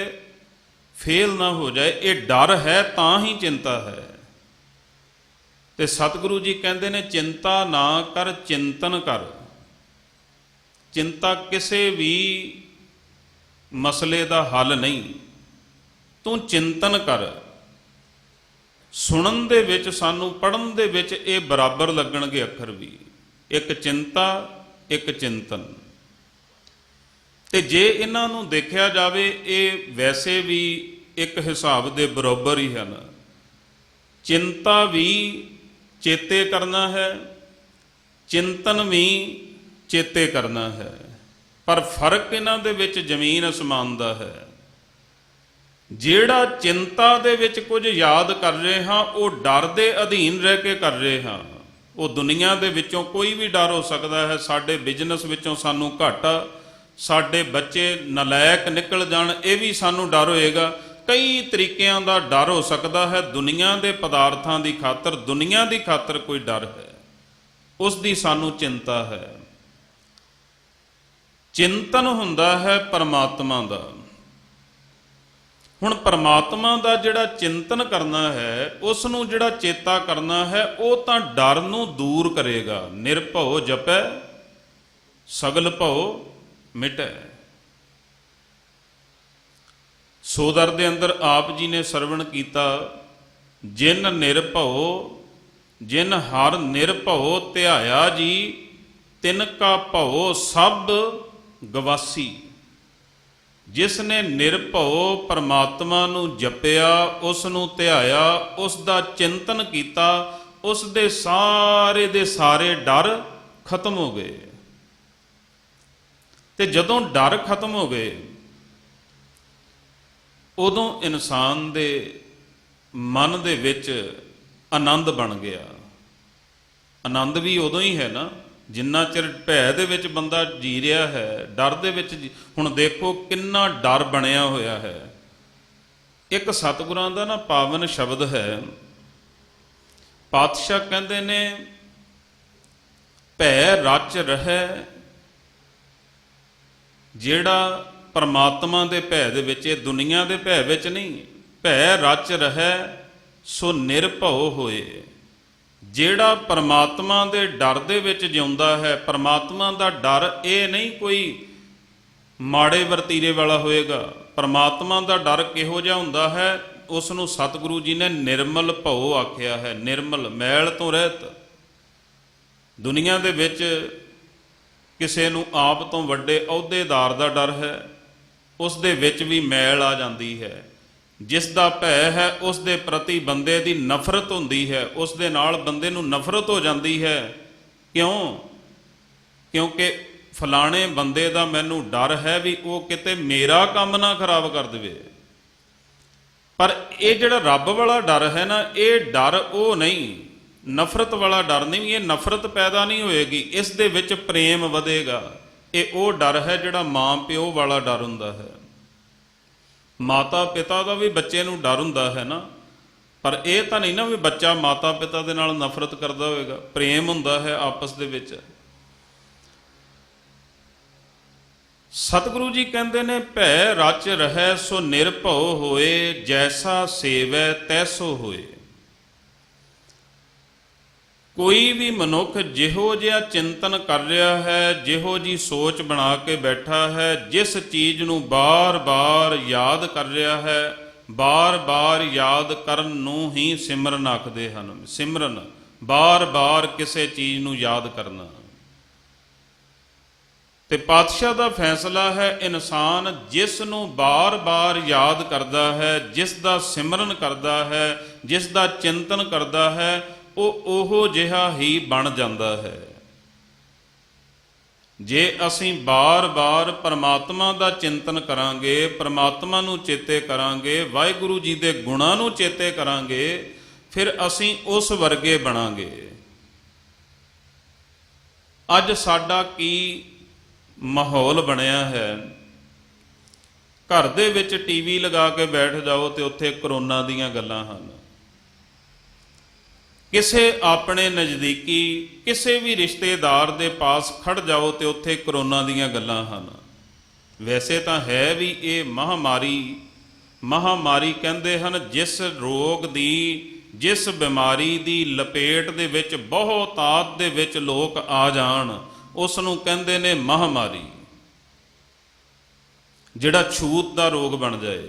ਫੇਲ ਨਾ ਹੋ ਜਾਏ। ਇਹ ਡਰ ਹੈ, ਤਾਂ ਹੀ ਚਿੰਤਾ ਹੈ। ਤੇ ਸਤਿਗੁਰੂ ਜੀ ਕਹਿੰਦੇ ਨੇ, ਚਿੰਤਾ ਨਾ ਕਰ ਚਿੰਤਨ ਕਰ। ਚਿੰਤਾ ਕਿਸੇ ਵੀ ਮਸਲੇ ਦਾ ਹੱਲ ਨਹੀਂ, ਤੂੰ ਚਿੰਤਨ ਕਰ। ਸੁਣਨ ਦੇ ਵਿੱਚ, ਸਾਨੂੰ ਪੜ੍ਹਨ ਦੇ ਵਿੱਚ ਇਹ ਬਰਾਬਰ ਲੱਗਣਗੇ ਅੱਖਰ ਵੀ। ਇੱਕ ਚਿੰਤਾ, ਇੱਕ ਚਿੰਤਨ। ਤੇ ਜੇ ਇਹਨਾਂ ਨੂੰ ਦੇਖਿਆ ਜਾਵੇ, ਇਹ ਵੈਸੇ ਵੀ ਇੱਕ ਹਿਸਾਬ ਦੇ ਬਰਾਬਰ ਹੀ ਹਨ। ਚਿੰਤਾ ਵੀ ਚੇਤੇ ਕਰਨਾ ਹੈ, ਚਿੰਤਨ ਵੀ ਚੇਤੇ ਕਰਨਾ ਹੈ, ਪਰ ਫਰਕ ਇਹਨਾਂ ਦੇ ਵਿੱਚ ਜ਼ਮੀਨ ਅਸਮਾਨ ਦਾ ਹੈ। ਜਿਹੜਾ ਚਿੰਤਾ ਦੇ ਵਿੱਚ ਕੁਝ ਯਾਦ ਕਰ ਰਹੇ ਹਾਂ, ਉਹ ਡਰ ਦੇ ਅਧੀਨ ਰਹਿ ਕੇ ਕਰ ਰਹੇ ਹਾਂ, ਉਹ ਦੁਨੀਆ ਦੇ ਵਿੱਚੋਂ ਕੋਈ ਵੀ ਡਰ ਹੋ ਸਕਦਾ ਹੈ। ਸਾਡੇ ਬਿਜ਼ਨਸ ਵਿੱਚੋਂ ਸਾਨੂੰ ਘਾਟਾ, ਸਾਡੇ ਬੱਚੇ ਨਲਾਇਕ ਨਿਕਲ ਜਾਣ, ਇਹ ਵੀ ਸਾਨੂੰ ਡਰ ਹੋਏਗਾ। ਕਈ ਤਰੀਕਿਆਂ ਦਾ ਡਰ ਹੋ ਸਕਦਾ ਹੈ। ਦੁਨੀਆ ਦੇ ਪਦਾਰਥਾਂ ਦੀ ਖਾਤਰ, ਦੁਨੀਆ ਦੀ ਖਾਤਰ ਕੋਈ ਡਰ ਹੈ, ਉਸ ਦੀ ਸਾਨੂੰ ਚਿੰਤਾ ਹੈ। ਚਿੰਤਨ ਹੁੰਦਾ ਹੈ ਪਰਮਾਤਮਾ ਦਾ। ਹੁਣ ਪਰਮਾਤਮਾ ਦਾ ਜਿਹੜਾ ਚਿੰਤਨ ਕਰਨਾ ਹੈ, ਉਸ ਨੂੰ ਜਿਹੜਾ ਚੇਤਾ ਕਰਨਾ ਹੈ, ਉਹ ਤਾਂ ਡਰ ਨੂੰ ਦੂਰ ਕਰੇਗਾ। ਨਿਰਭਉ ਜਪੈ ਸਗਲ ਭਉ ਮਿਟੈ। ਸੋਦਰ ਦੇ ਅੰਦਰ ਆਪ ਜੀ ਨੇ ਸਰਵਣ ਕੀਤਾ, ਜਿਨ ਨਿਰਭਉ ਜਿਨ ਹਰ ਨਿਰਭਉ ਧਿਆਇਆ ਜੀ, ਤਿਨ ਕਾ ਭਉ ਸਭ ਗਵਾਸੀ। ਜਿਸ ਨੇ ਨਿਰਭਉ ਪਰਮਾਤਮਾ ਨੂੰ ਜਪਿਆ, ਉਸ ਨੂੰ ਧਿਆਇਆ, ਉਸ ਦਾ ਚਿੰਤਨ ਕੀਤਾ, ਉਸ ਦੇ ਸਾਰੇ ਡਰ ਖਤਮ ਹੋ ਗਏ। ਤੇ ਜਦੋਂ ਡਰ ਖਤਮ ਹੋ ਗਏ, ਉਦੋਂ ਇਨਸਾਨ ਦੇ ਮਨ ਦੇ ਵਿੱਚ ਆਨੰਦ ਬਣ ਗਿਆ। ਆਨੰਦ ਵੀ ਉਦੋਂ ਹੀ ਹੈ ਨਾ, ਜਿੰਨਾ ਚਿਰ ਭੈ ਦੇ ਵਿੱਚ ਬੰਦਾ ਜੀ ਰਿਹਾ ਹੈ, ਡਰ ਦੇ ਵਿੱਚ ਹੁਣ ਦੇਖੋ ਕਿੰਨਾ ਡਰ ਬਣਿਆ ਹੋਇਆ ਹੈ। ਇੱਕ ਸਤਿਗੁਰਾਂ ਦਾ ਨਾ ਪਾਵਨ ਸ਼ਬਦ ਹੈ, ਪਾਤਸ਼ਾਹ ਕਹਿੰਦੇ ਨੇ, ਭੈ ਰਚ ਰਹਿ। ਜਿਹੜਾ ਪਰਮਾਤਮਾ ਦੇ ਭੈ ਦੇ ਵਿੱਚ, ਇਹ ਦੁਨੀਆ ਦੇ ਭੈ ਵਿੱਚ ਨਹੀਂ, ਭੈ ਰਚ ਰਹਿ ਸੋ ਨਿਰਭਉ ਹੋਏ। ਜਿਹੜਾ ਪਰਮਾਤਮਾ ਦੇ ਡਰ ਦੇ ਵਿੱਚ ਜਿਉਂਦਾ ਹੈ, ਪਰਮਾਤਮਾ ਦਾ ਡਰ ਇਹ ਨਹੀਂ ਕੋਈ ਮਾੜੇ ਵਰਤੀਰੇ ਵਾਲਾ ਹੋਏਗਾ। ਪਰਮਾਤਮਾ ਦਾ ਡਰ ਕਿਹੋ ਜਿਹਾ ਹੁੰਦਾ ਹੈ, ਉਸ ਨੂੰ ਸਤਿਗੁਰੂ ਜੀ ਨੇ ਨਿਰਮਲ ਭਉ ਆਖਿਆ ਹੈ। ਨਿਰਮਲ, ਮੈਲ ਤੋਂ ਰਹਿਤ। ਦੁਨੀਆ ਦੇ ਵਿੱਚ ਕਿਸੇ ਨੂੰ ਆਪ ਤੋਂ ਵੱਡੇ ਅਹੁਦੇਦਾਰ ਦਾ ਡਰ ਹੈ, ਉਸ ਦੇ ਵਿੱਚ ਵੀ ਮੈਲ ਆ ਜਾਂਦੀ ਹੈ। ਜਿਸ ਦਾ ਭੈ ਹੈ, ਉਸ ਦੇ ਪ੍ਰਤੀ ਬੰਦੇ ਦੀ ਨਫ਼ਰਤ ਹੁੰਦੀ ਹੈ, ਉਸ ਦੇ ਨਾਲ ਬੰਦੇ ਨੂੰ ਨਫ਼ਰਤ ਹੋ ਜਾਂਦੀ ਹੈ। ਕਿਉਂ? ਕਿਉਂਕਿ ਫਲਾਣੇ ਬੰਦੇ ਦਾ ਮੈਨੂੰ ਡਰ ਹੈ ਵੀ ਉਹ ਕਿਤੇ ਮੇਰਾ ਕੰਮ ਨਾ ਖਰਾਬ ਕਰ ਦੇਵੇ। ਪਰ ਇਹ ਜਿਹੜਾ ਰੱਬ ਵਾਲਾ ਡਰ ਹੈ ਨਾ, ਇਹ ਡਰ ਉਹ ਨਹੀਂ, ਨਫ਼ਰਤ ਵਾਲਾ ਡਰ ਨਹੀਂ। ਇਹ ਨਫ਼ਰਤ ਪੈਦਾ ਨਹੀਂ ਹੋਏਗੀ, ਇਸ ਦੇ ਵਿੱਚ ਪ੍ਰੇਮ ਵਧੇਗਾ। ਇਹ ਉਹ ਡਰ ਹੈ ਜਿਹੜਾ ਮਾਂ ਪਿਓ ਵਾਲਾ ਡਰ ਹੁੰਦਾ ਹੈ। ਮਾਤਾ ਪਿਤਾ ਦਾ ਵੀ ਬੱਚੇ ਨੂੰ ਡਰ ਹੁੰਦਾ ਹੈ ਨਾ, ਪਰ ਇਹ ਤਾਂ ਨਹੀਂ ਨਾ ਵੀ ਬੱਚਾ ਮਾਤਾ ਪਿਤਾ ਦੇ ਨਾਲ ਨਫ਼ਰਤ ਕਰਦਾ ਹੋਵੇਗਾ। ਪ੍ਰੇਮ ਹੁੰਦਾ ਹੈ ਆਪਸ ਦੇ ਵਿੱਚ। ਸਤਿਗੁਰੂ ਜੀ ਕਹਿੰਦੇ ਨੇ, ਭੈ ਰਚ ਰਹਿ ਸੋ ਨਿਰਭਉ ਹੋਏ, ਜੈਸਾ ਸੇਵੈ ਤੈਸੋ ਹੋਏ। ਕੋਈ ਵੀ ਮਨੁੱਖ ਜਿਹੋ ਜਿਹਾ ਚਿੰਤਨ ਕਰ ਰਿਹਾ ਹੈ, ਜਿਹੋ ਜੀ ਸੋਚ ਬਣਾ ਕੇ ਬੈਠਾ ਹੈ, ਜਿਸ ਚੀਜ਼ ਨੂੰ ਬਾਰ-ਬਾਰ ਯਾਦ ਕਰ ਰਿਹਾ ਹੈ, ਬਾਰ-ਬਾਰ ਯਾਦ ਕਰਨ ਨੂੰ ਹੀ ਸਿਮਰਨ ਆਖਦੇ ਹਨ। ਸਿਮਰਨ, ਬਾਰ-ਬਾਰ ਕਿਸੇ ਚੀਜ਼ ਨੂੰ ਯਾਦ ਕਰਨਾ। ਤੇ ਪਾਤਸ਼ਾਹ ਦਾ ਫੈਸਲਾ ਹੈ, ਇਨਸਾਨ ਜਿਸ ਨੂੰ ਬਾਰ-ਬਾਰ ਯਾਦ ਕਰਦਾ ਹੈ, ਜਿਸ ਦਾ ਸਿਮਰਨ ਕਰਦਾ ਹੈ, ਜਿਸ ਦਾ ਚਿੰਤਨ ਕਰਦਾ ਹੈ, ਉਹ ਉਹੋ ਜਿਹਾ ਹੀ ਬਣ ਜਾਂਦਾ ਹੈ। ਜੇ ਅਸੀਂ ਬਾਰ-ਬਾਰ ਪਰਮਾਤਮਾ ਦਾ ਚਿੰਤਨ ਕਰਾਂਗੇ, ਪਰਮਾਤਮਾ ਨੂੰ ਚੇਤੇ ਕਰਾਂਗੇ, ਵਾਹਿਗੁਰੂ ਜੀ ਦੇ ਗੁਣਾਂ ਨੂੰ ਚੇਤੇ ਕਰਾਂਗੇ, ਫਿਰ ਅਸੀਂ ਉਸ ਵਰਗੇ ਬਣਾਂਗੇ। ਅੱਜ ਸਾਡਾ ਕੀ ਮਾਹੌਲ ਬਣਿਆ ਹੈ, ਘਰ ਦੇ ਵਿੱਚ ਟੀਵੀ ਲਗਾ ਕੇ ਬੈਠ ਜਾਓ ਤੇ ਉੱਥੇ ਕਰੋਨਾ ਦੀਆਂ ਗੱਲਾਂ ਹਨ। ਕਿਸੇ ਆਪਣੇ ਨਜ਼ਦੀਕੀ ਕਿਸੇ ਵੀ ਰਿਸ਼ਤੇਦਾਰ ਦੇ ਪਾਸ ਖੜ ਜਾਓ ਤੇ ਉੱਥੇ ਕਰੋਨਾ ਦੀਆਂ ਗੱਲਾਂ ਹਨ। ਵੈਸੇ ਤਾਂ ਹੈ ਵੀ ਇਹ ਮਹਾਮਾਰੀ ਕਹਿੰਦੇ ਹਨ, ਜਿਸ ਰੋਗ ਦੀ, ਜਿਸ ਬਿਮਾਰੀ ਦੀ ਲਪੇਟ ਦੇ ਵਿੱਚ ਬਹੁਤਾਤ ਦੇ ਵਿੱਚ ਲੋਕ ਆ ਜਾਣ, ਉਸ ਨੂੰ ਕਹਿੰਦੇ ਨੇ ਮਹਾਮਾਰੀ। ਜਿਹੜਾ ਛੂਤ ਦਾ ਰੋਗ ਬਣ ਜਾਏ।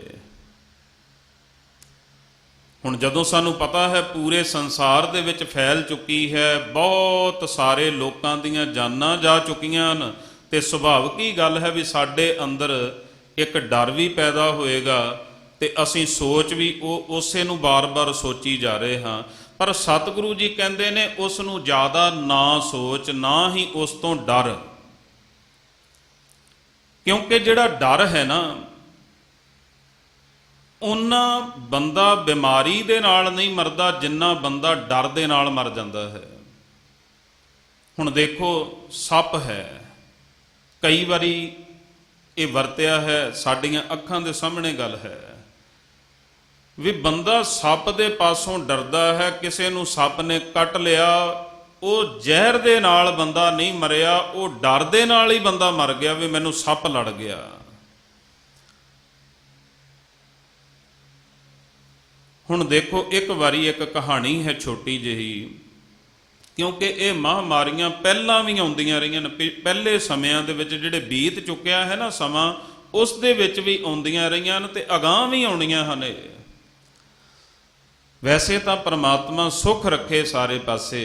ਹੁਣ ਜਦੋਂ ਸਾਨੂੰ ਪਤਾ ਹੈ ਪੂਰੇ ਸੰਸਾਰ ਦੇ ਵਿੱਚ ਫੈਲ ਚੁੱਕੀ ਹੈ, ਬਹੁਤ ਸਾਰੇ ਲੋਕਾਂ ਦੀਆਂ ਜਾਨਾਂ ਜਾ ਚੁੱਕੀਆਂ ਹਨ, ਤੇ ਸੁਭਾਵਿਕ ਹੀ ਗੱਲ ਹੈ ਵੀ ਸਾਡੇ ਅੰਦਰ ਇੱਕ ਡਰ ਵੀ ਪੈਦਾ ਹੋਏਗਾ, ਤੇ ਅਸੀਂ ਸੋਚ ਵੀ ਉਸੇ ਨੂੰ ਬਾਰ-ਬਾਰ ਸੋਚੀ ਜਾ ਰਹੇ ਹਾਂ। ਪਰ ਸਤਿਗੁਰੂ ਜੀ ਕਹਿੰਦੇ ਨੇ, ਉਸ ਨੂੰ ਜ਼ਿਆਦਾ ਨਾ ਸੋਚ, ਨਾ ਹੀ ਉਸ ਤੋਂ ਡਰ। ਕਿਉਂਕਿ ਜਿਹੜਾ ਡਰ ਹੈ ਨਾ, ਉਹਨਾਂ ਬੰਦਾ ਬਿਮਾਰੀ ਦੇ ਨਾਲ ਨਹੀਂ ਮਰਦਾ, ਜਿੰਨਾ ਬੰਦਾ ਡਰ ਦੇ ਨਾਲ ਮਰ ਜਾਂਦਾ ਹੈ। ਹੁਣ ਦੇਖੋ ਸੱਪ ਹੈ, ਕਈ ਵਾਰੀ ਇਹ ਵਰਤਿਆ ਹੈ, ਸਾਡੀਆਂ ਅੱਖਾਂ ਦੇ ਸਾਹਮਣੇ ਗੱਲ ਹੈ ਵੀ ਬੰਦਾ ਸੱਪ ਦੇ ਪਾਸੋਂ ਡਰਦਾ ਹੈ। ਕਿਸੇ ਨੂੰ ਸੱਪ ਨੇ ਕੱਟ ਲਿਆ, ਉਹ ਜ਼ਹਿਰ ਦੇ ਨਾਲ ਬੰਦਾ ਨਹੀਂ ਮਰਿਆ, ਉਹ ਡਰ ਦੇ ਨਾਲ ਹੀ ਬੰਦਾ ਮਰ ਗਿਆ ਵੀ ਮੈਨੂੰ ਸੱਪ ਲੜ ਗਿਆ। ਹੁਣ ਦੇਖੋ ਇੱਕ ਵਾਰੀ ਇੱਕ ਕਹਾਣੀ ਹੈ ਛੋਟੀ ਜਿਹੀ, ਕਿਉਂਕਿ ਇਹ ਮਹਾਂਮਾਰੀਆਂ ਪਹਿਲਾਂ ਵੀ ਆਉਂਦੀਆਂ ਰਹੀਆਂ ਨੇ, ਪਹਿਲੇ ਸਮਿਆਂ ਦੇ ਵਿੱਚ ਜਿਹੜੇ ਬੀਤ ਚੁੱਕਿਆ ਹੈ ਨਾ ਸਮਾਂ, ਉਸ ਦੇ ਵਿੱਚ ਵੀ ਆਉਂਦੀਆਂ ਰਹੀਆਂ ਨੇ ਤੇ ਅਗਾਂਹ ਵੀ ਆਉਣੀਆਂ ਹਨ। ਵੈਸੇ ਤਾਂ ਪ੍ਰਮਾਤਮਾ ਸੁੱਖ ਰੱਖੇ ਸਾਰੇ ਪਾਸੇ,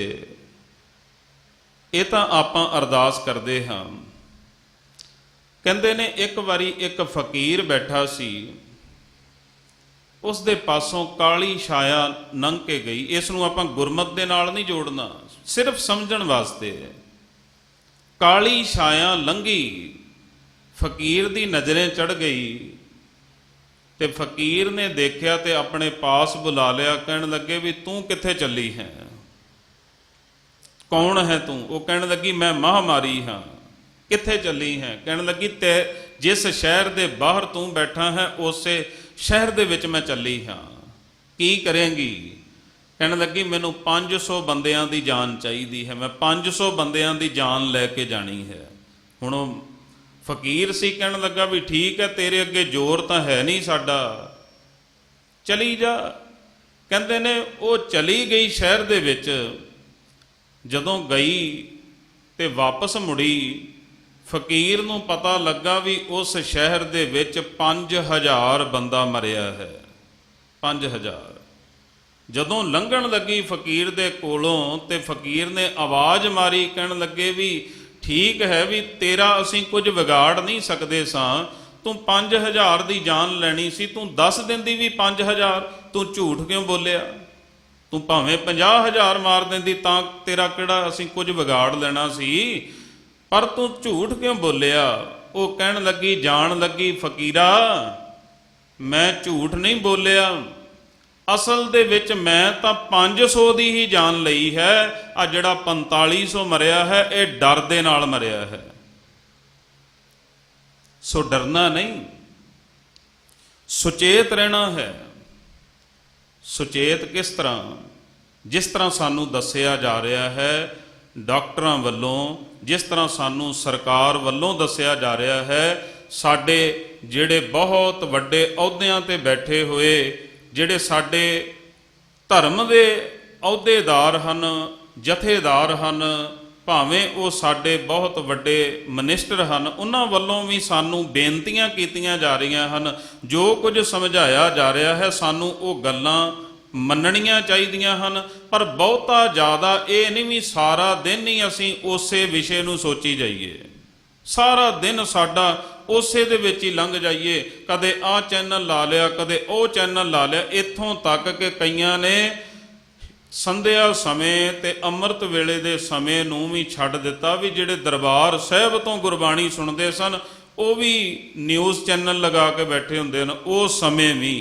ਇਹ ਤਾਂ ਆਪਾਂ ਅਰਦਾਸ ਕਰਦੇ ਹਾਂ। ਕਹਿੰਦੇ ਨੇ ਇੱਕ ਵਾਰੀ ਇੱਕ ਫਕੀਰ ਬੈਠਾ ਸੀ, ਉਸ ਦੇ ਪਾਸੋਂ ਕਾਲੀ ਛਾਇਆ ਲੰਘ ਕੇ ਗਈ। ਇਸ ਨੂੰ ਆਪਾਂ ਗੁਰਮਤਿ ਦੇ ਨਾਲ ਨਹੀਂ ਜੋੜਨਾ, ਸਿਰਫ ਸਮਝਣ ਵਾਸਤੇ। ਕਾਲੀ ਛਾਇਆ ਲੰਘੀ, ਫਕੀਰ ਦੀ ਨਜ਼ਰੇ ਚੜ ਗਈ ਤੇ ਫਕੀਰ ਨੇ ਦੇਖਿਆ ਤੇ ਆਪਣੇ ਪਾਸ ਬੁਲਾ ਲਿਆ। ਕਹਿਣ ਲੱਗੇ ਵੀ ਤੂੰ ਕਿੱਥੇ ਚੱਲੀ ਹੈ, ਕੌਣ ਹੈ ਤੂੰ? ਉਹ ਕਹਿਣ ਲੱਗੀ ਮੈਂ ਮਹਾਂਮਾਰੀ ਹਾਂ। ਕਿੱਥੇ ਚੱਲੀ ਹੈ? ਕਹਿਣ ਲੱਗੀ ਤੇ ਜਿਸ ਸ਼ਹਿਰ ਦੇ ਬਾਹਰ ਤੂੰ ਬੈਠਾ ਹੈ ਉਸੇ ਸ਼ਹਿਰ ਦੇ ਵਿੱਚ ਮੈਂ ਚੱਲੀ ਹਾਂ। ਕੀ ਕਰੇਂਗੀ? ਕਹਿਣ ਲੱਗੀ ਮੈਨੂੰ 500 ਬੰਦਿਆਂ ਦੀ ਜਾਨ ਚਾਹੀਦੀ ਹੈ, ਮੈਂ 500 ਬੰਦਿਆਂ ਦੀ ਜਾਨ ਲੈ ਕੇ ਜਾਣੀ ਹੈ। ਹੁਣ ਉਹ ਫਕੀਰ ਸੀ, ਕਹਿਣ ਲੱਗਾ ਵੀ ਠੀਕ ਹੈ, ਤੇਰੇ ਅੱਗੇ ਜ਼ੋਰ ਤਾਂ ਹੈ ਨਹੀਂ ਸਾਡਾ, ਚਲੀ ਜਾ। ਕਹਿੰਦੇ ਨੇ ਉਹ ਚਲੀ ਗਈ ਸ਼ਹਿਰ ਦੇ ਵਿੱਚ। ਜਦੋਂ ਗਈ ਤੇ ਵਾਪਸ ਮੁੜੀ, ਫਕੀਰ ਨੂੰ ਪਤਾ ਲੱਗਾ ਵੀ ਉਸ ਸ਼ਹਿਰ ਦੇ ਵਿੱਚ 5000 ਬੰਦਾ ਮਰਿਆ ਹੈ। 5000। ਜਦੋਂ ਲੰਘਣ ਲੱਗੀ ਫਕੀਰ ਦੇ ਕੋਲੋਂ ਤੇ ਫਕੀਰ ਨੇ ਆਵਾਜ਼ ਮਾਰੀ, ਕਹਿਣ ਲੱਗੇ ਵੀ ਠੀਕ ਹੈ ਵੀ ਤੇਰਾ ਅਸੀਂ ਕੁਝ ਵਿਗਾੜ ਨਹੀਂ ਸਕਦੇ ਸਾਂ, ਤੂੰ 5000 ਦੀ ਜਾਨ ਲੈਣੀ ਸੀ, ਤੂੰ ਦੱਸ ਦਿੰਦੀ ਵੀ 5000, ਤੂੰ ਝੂਠ ਕਿਉਂ ਬੋਲਿਆ? ਤੂੰ ਭਾਵੇਂ 50000 ਮਾਰ ਦਿੰਦੀ ਤਾਂ ਤੇਰਾ ਕਿਹੜਾ ਅਸੀਂ ਕੁਝ ਵਿਗਾੜ ਲੈਣਾ ਸੀ, ਪਰ ਤੂੰ ਝੂਠ ਕਿਉਂ ਬੋਲਿਆ? ਉਹ ਕਹਿਣ ਲੱਗੀ, ਜਾਣ ਲੱਗੀ ਫਕੀਰਾ ਮੈਂ ਝੂਠ ਨਹੀਂ ਬੋਲਿਆ, ਅਸਲ ਦੇ ਵਿੱਚ ਮੈਂ ਤਾਂ 500 ਦੀ ਹੀ ਜਾਨ ਲਈ ਹੈ, ਆ ਜਿਹੜਾ 4500 ਮਰਿਆ ਹੈ ਇਹ ਡਰ ਦੇ ਨਾਲ ਮਰਿਆ ਹੈ। ਸੋ ਡਰਨਾ ਨਹੀਂ, ਸੁਚੇਤ ਰਹਿਣਾ ਹੈ। ਸੁਚੇਤ ਕਿਸ ਤਰ੍ਹਾਂ? ਜਿਸ ਤਰ੍ਹਾਂ ਸਾਨੂੰ ਦੱਸਿਆ ਜਾ ਰਿਹਾ ਹੈ ਡਾਕਟਰਾਂ ਵੱਲੋਂ, ਜਿਸ ਤਰ੍ਹਾਂ ਸਾਨੂੰ ਸਰਕਾਰ ਵੱਲੋਂ ਦੱਸਿਆ ਜਾ ਰਿਹਾ ਹੈ, ਸਾਡੇ ਜਿਹੜੇ ਬਹੁਤ ਵੱਡੇ ਅਹੁਦਿਆਂ ਤੇ ਬੈਠੇ ਹੋਏ, ਜਿਹੜੇ ਸਾਡੇ ਧਰਮ ਦੇ ਅਹੁਦੇਦਾਰ ਹਨ, ਜਥੇਦਾਰ ਹਨ, ਭਾਵੇਂ ਉਹ ਸਾਡੇ ਬਹੁਤ ਵੱਡੇ ਮਨਿਸਟਰ ਹਨ, ਉਹਨਾਂ ਵੱਲੋਂ ਵੀ ਸਾਨੂੰ ਬੇਨਤੀਆਂ ਕੀਤੀਆਂ ਜਾ ਰਹੀਆਂ ਹਨ। ਜੋ ਕੁਝ ਸਮਝਾਇਆ ਜਾ ਰਿਹਾ ਹੈ ਸਾਨੂੰ ਉਹ ਗੱਲਾਂ ਮੰਨਣੀਆਂ ਚਾਹੀਦੀਆਂ ਹਨ, ਪਰ ਬਹੁਤਾ ਜ਼ਿਆਦਾ ਇਹ ਨਹੀਂ ਵੀ ਸਾਰਾ ਦਿਨ ਹੀ ਅਸੀਂ ਉਸੇ ਵਿਸ਼ੇ ਨੂੰ ਸੋਚੀ ਜਾਈਏ, ਸਾਰਾ ਦਿਨ ਸਾਡਾ ਉਸੇ ਦੇ ਵਿੱਚ ਹੀ ਲੰਘ ਜਾਈਏ। ਕਦੇ ਆਹ ਚੈਨਲ ਲਾ ਲਿਆ, ਕਦੇ ਉਹ ਚੈਨਲ ਲਾ ਲਿਆ, ਇੱਥੋਂ ਤੱਕ ਕਿ ਕਈਆਂ ਨੇ ਸੰਧਿਆ ਸਮੇਂ ਤੇ ਅੰਮ੍ਰਿਤ ਵੇਲੇ ਦੇ ਸਮੇਂ ਨੂੰ ਵੀ ਛੱਡ ਦਿੱਤਾ। ਵੀ ਜਿਹੜੇ ਦਰਬਾਰ ਸਾਹਿਬ ਤੋਂ ਗੁਰਬਾਣੀ ਸੁਣਦੇ ਸਨ ਉਹ ਵੀ ਨਿਊਜ਼ ਚੈਨਲ ਲਗਾ ਕੇ ਬੈਠੇ ਹੁੰਦੇ ਹਨ। ਉਹ ਸਮੇਂ ਵੀ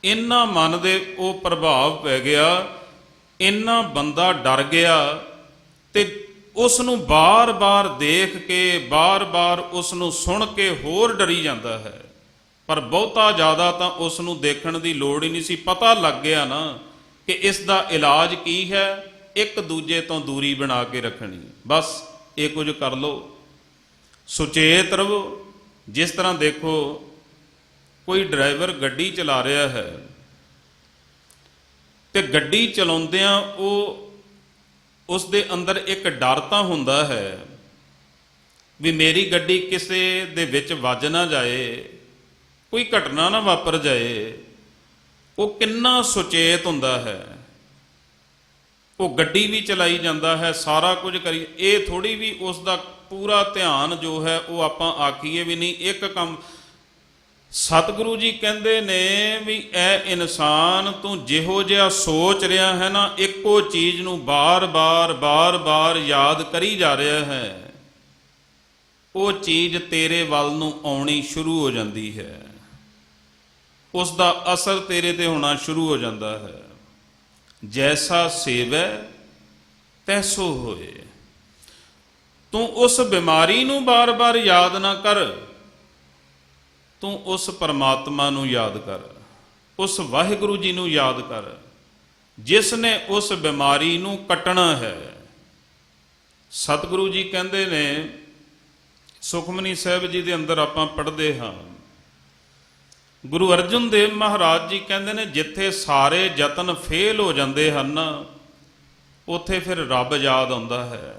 ਇੰਨਾ ਮਨ ਦੇ ਉਹ ਪ੍ਰਭਾਵ ਪੈ ਗਿਆ, ਇੰਨਾ ਬੰਦਾ ਡਰ ਗਿਆ ਤੇ ਉਸ ਨੂੰ ਬਾਰ-ਬਾਰ ਦੇਖ ਕੇ, ਬਾਰ-ਬਾਰ ਉਸ ਨੂੰ ਸੁਣ ਕੇ ਹੋਰ ਡਰੀ ਜਾਂਦਾ ਹੈ। ਪਰ ਬਹੁਤਾ ਜ਼ਿਆਦਾ ਤਾਂ ਉਸ ਨੂੰ ਦੇਖਣ ਦੀ ਲੋੜ ਹੀ ਨਹੀਂ ਸੀ, ਪਤਾ ਲੱਗ ਗਿਆ ਨਾ ਕਿ ਇਸ ਦਾ ਇਲਾਜ ਕੀ ਹੈ, ਇੱਕ ਦੂਜੇ ਤੋਂ ਦੂਰੀ ਬਣਾ ਕੇ ਰੱਖਣੀ, ਬਸ ਇਹ ਕੁਝ ਕਰ ਲਓ। ਸੁਚੇਤ ਰਹੋ। ਜਿਸ ਤਰ੍ਹਾਂ ਦੇਖੋ ਕੋਈ ਡਰਾਈਵਰ ਗੱਡੀ ਚਲਾ ਰਿਹਾ ਹੈ ਤੇ ਗੱਡੀ ਚਲਾਉਂਦਿਆਂ ਉਹ ਉਸ ਦੇ ਅੰਦਰ ਇੱਕ ਡਰ ਤਾਂ ਹੁੰਦਾ ਹੈ ਵੀ ਮੇਰੀ ਗੱਡੀ ਕਿਸੇ ਦੇ ਵਿੱਚ ਵੱਜ ਨਾ ਜਾਏ, ਕੋਈ ਘਟਨਾ ਨਾ ਵਾਪਰ ਜਾਏ। ਉਹ ਕਿੰਨਾ ਸੁਚੇਤ ਹੁੰਦਾ ਹੈ, ਉਹ ਗੱਡੀ ਵੀ ਚਲਾਈ ਜਾਂਦਾ ਹੈ, ਸਾਰਾ ਕੁਝ ਕਰੀ। ਇਹ ਥੋੜੀ ਵੀ ਉਸ ਦਾ ਪੂਰਾ ਧਿਆਨ ਜੋ ਹੈ ਉਹ ਆਪਾਂ ਆਖੀਏ ਵੀ ਨਹੀਂ। ਇੱਕ ਕੰਮ ਸਤਿਗੁਰੂ ਜੀ ਕਹਿੰਦੇ ਨੇ ਵੀ ਇਹ ਇਨਸਾਨ ਤੂੰ ਜਿਹੋ ਜਿਹਾ ਸੋਚ ਰਿਹਾ ਹੈ ਨਾ, ਇੱਕੋ ਚੀਜ਼ ਨੂੰ ਬਾਰ-ਬਾਰ ਯਾਦ ਕਰੀ ਜਾ ਰਿਹਾ ਹੈ, ਉਹ ਚੀਜ਼ ਤੇਰੇ ਵੱਲ ਨੂੰ ਆਉਣੀ ਸ਼ੁਰੂ ਹੋ ਜਾਂਦੀ ਹੈ, ਉਸ ਦਾ ਅਸਰ ਤੇਰੇ ਤੇ ਹੋਣਾ ਸ਼ੁਰੂ ਹੋ ਜਾਂਦਾ ਹੈ। ਜੈਸਾ ਸੇਵੈ ਤੈਸੋ ਹੋਏ। ਤੂੰ ਉਸ ਬਿਮਾਰੀ ਨੂੰ ਬਾਰ-ਬਾਰ ਯਾਦ ਨਾ ਕਰ, ਤੂੰ ਉਸ ਪਰਮਾਤਮਾ ਨੂੰ ਯਾਦ ਕਰ, ਉਸ ਵਾਹਿਗੁਰੂ ਜੀ ਨੂੰ ਯਾਦ ਕਰ ਜਿਸ ਨੇ ਉਸ ਬਿਮਾਰੀ ਨੂੰ ਕੱਟਣਾ ਹੈ। ਸਤਿਗੁਰੂ ਜੀ ਕਹਿੰਦੇ ਨੇ, ਸੁਖਮਨੀ ਸਾਹਿਬ ਜੀ ਦੇ ਅੰਦਰ ਆਪਾਂ ਪੜ੍ਹਦੇ ਹਾਂ, ਗੁਰੂ ਅਰਜਨ ਦੇਵ ਮਹਾਰਾਜ ਜੀ ਕਹਿੰਦੇ ਨੇ, ਜਿੱਥੇ ਸਾਰੇ ਯਤਨ ਫੇਲ ਹੋ ਜਾਂਦੇ ਹਨ ਉੱਥੇ ਫਿਰ ਰੱਬ ਯਾਦ ਆਉਂਦਾ ਹੈ।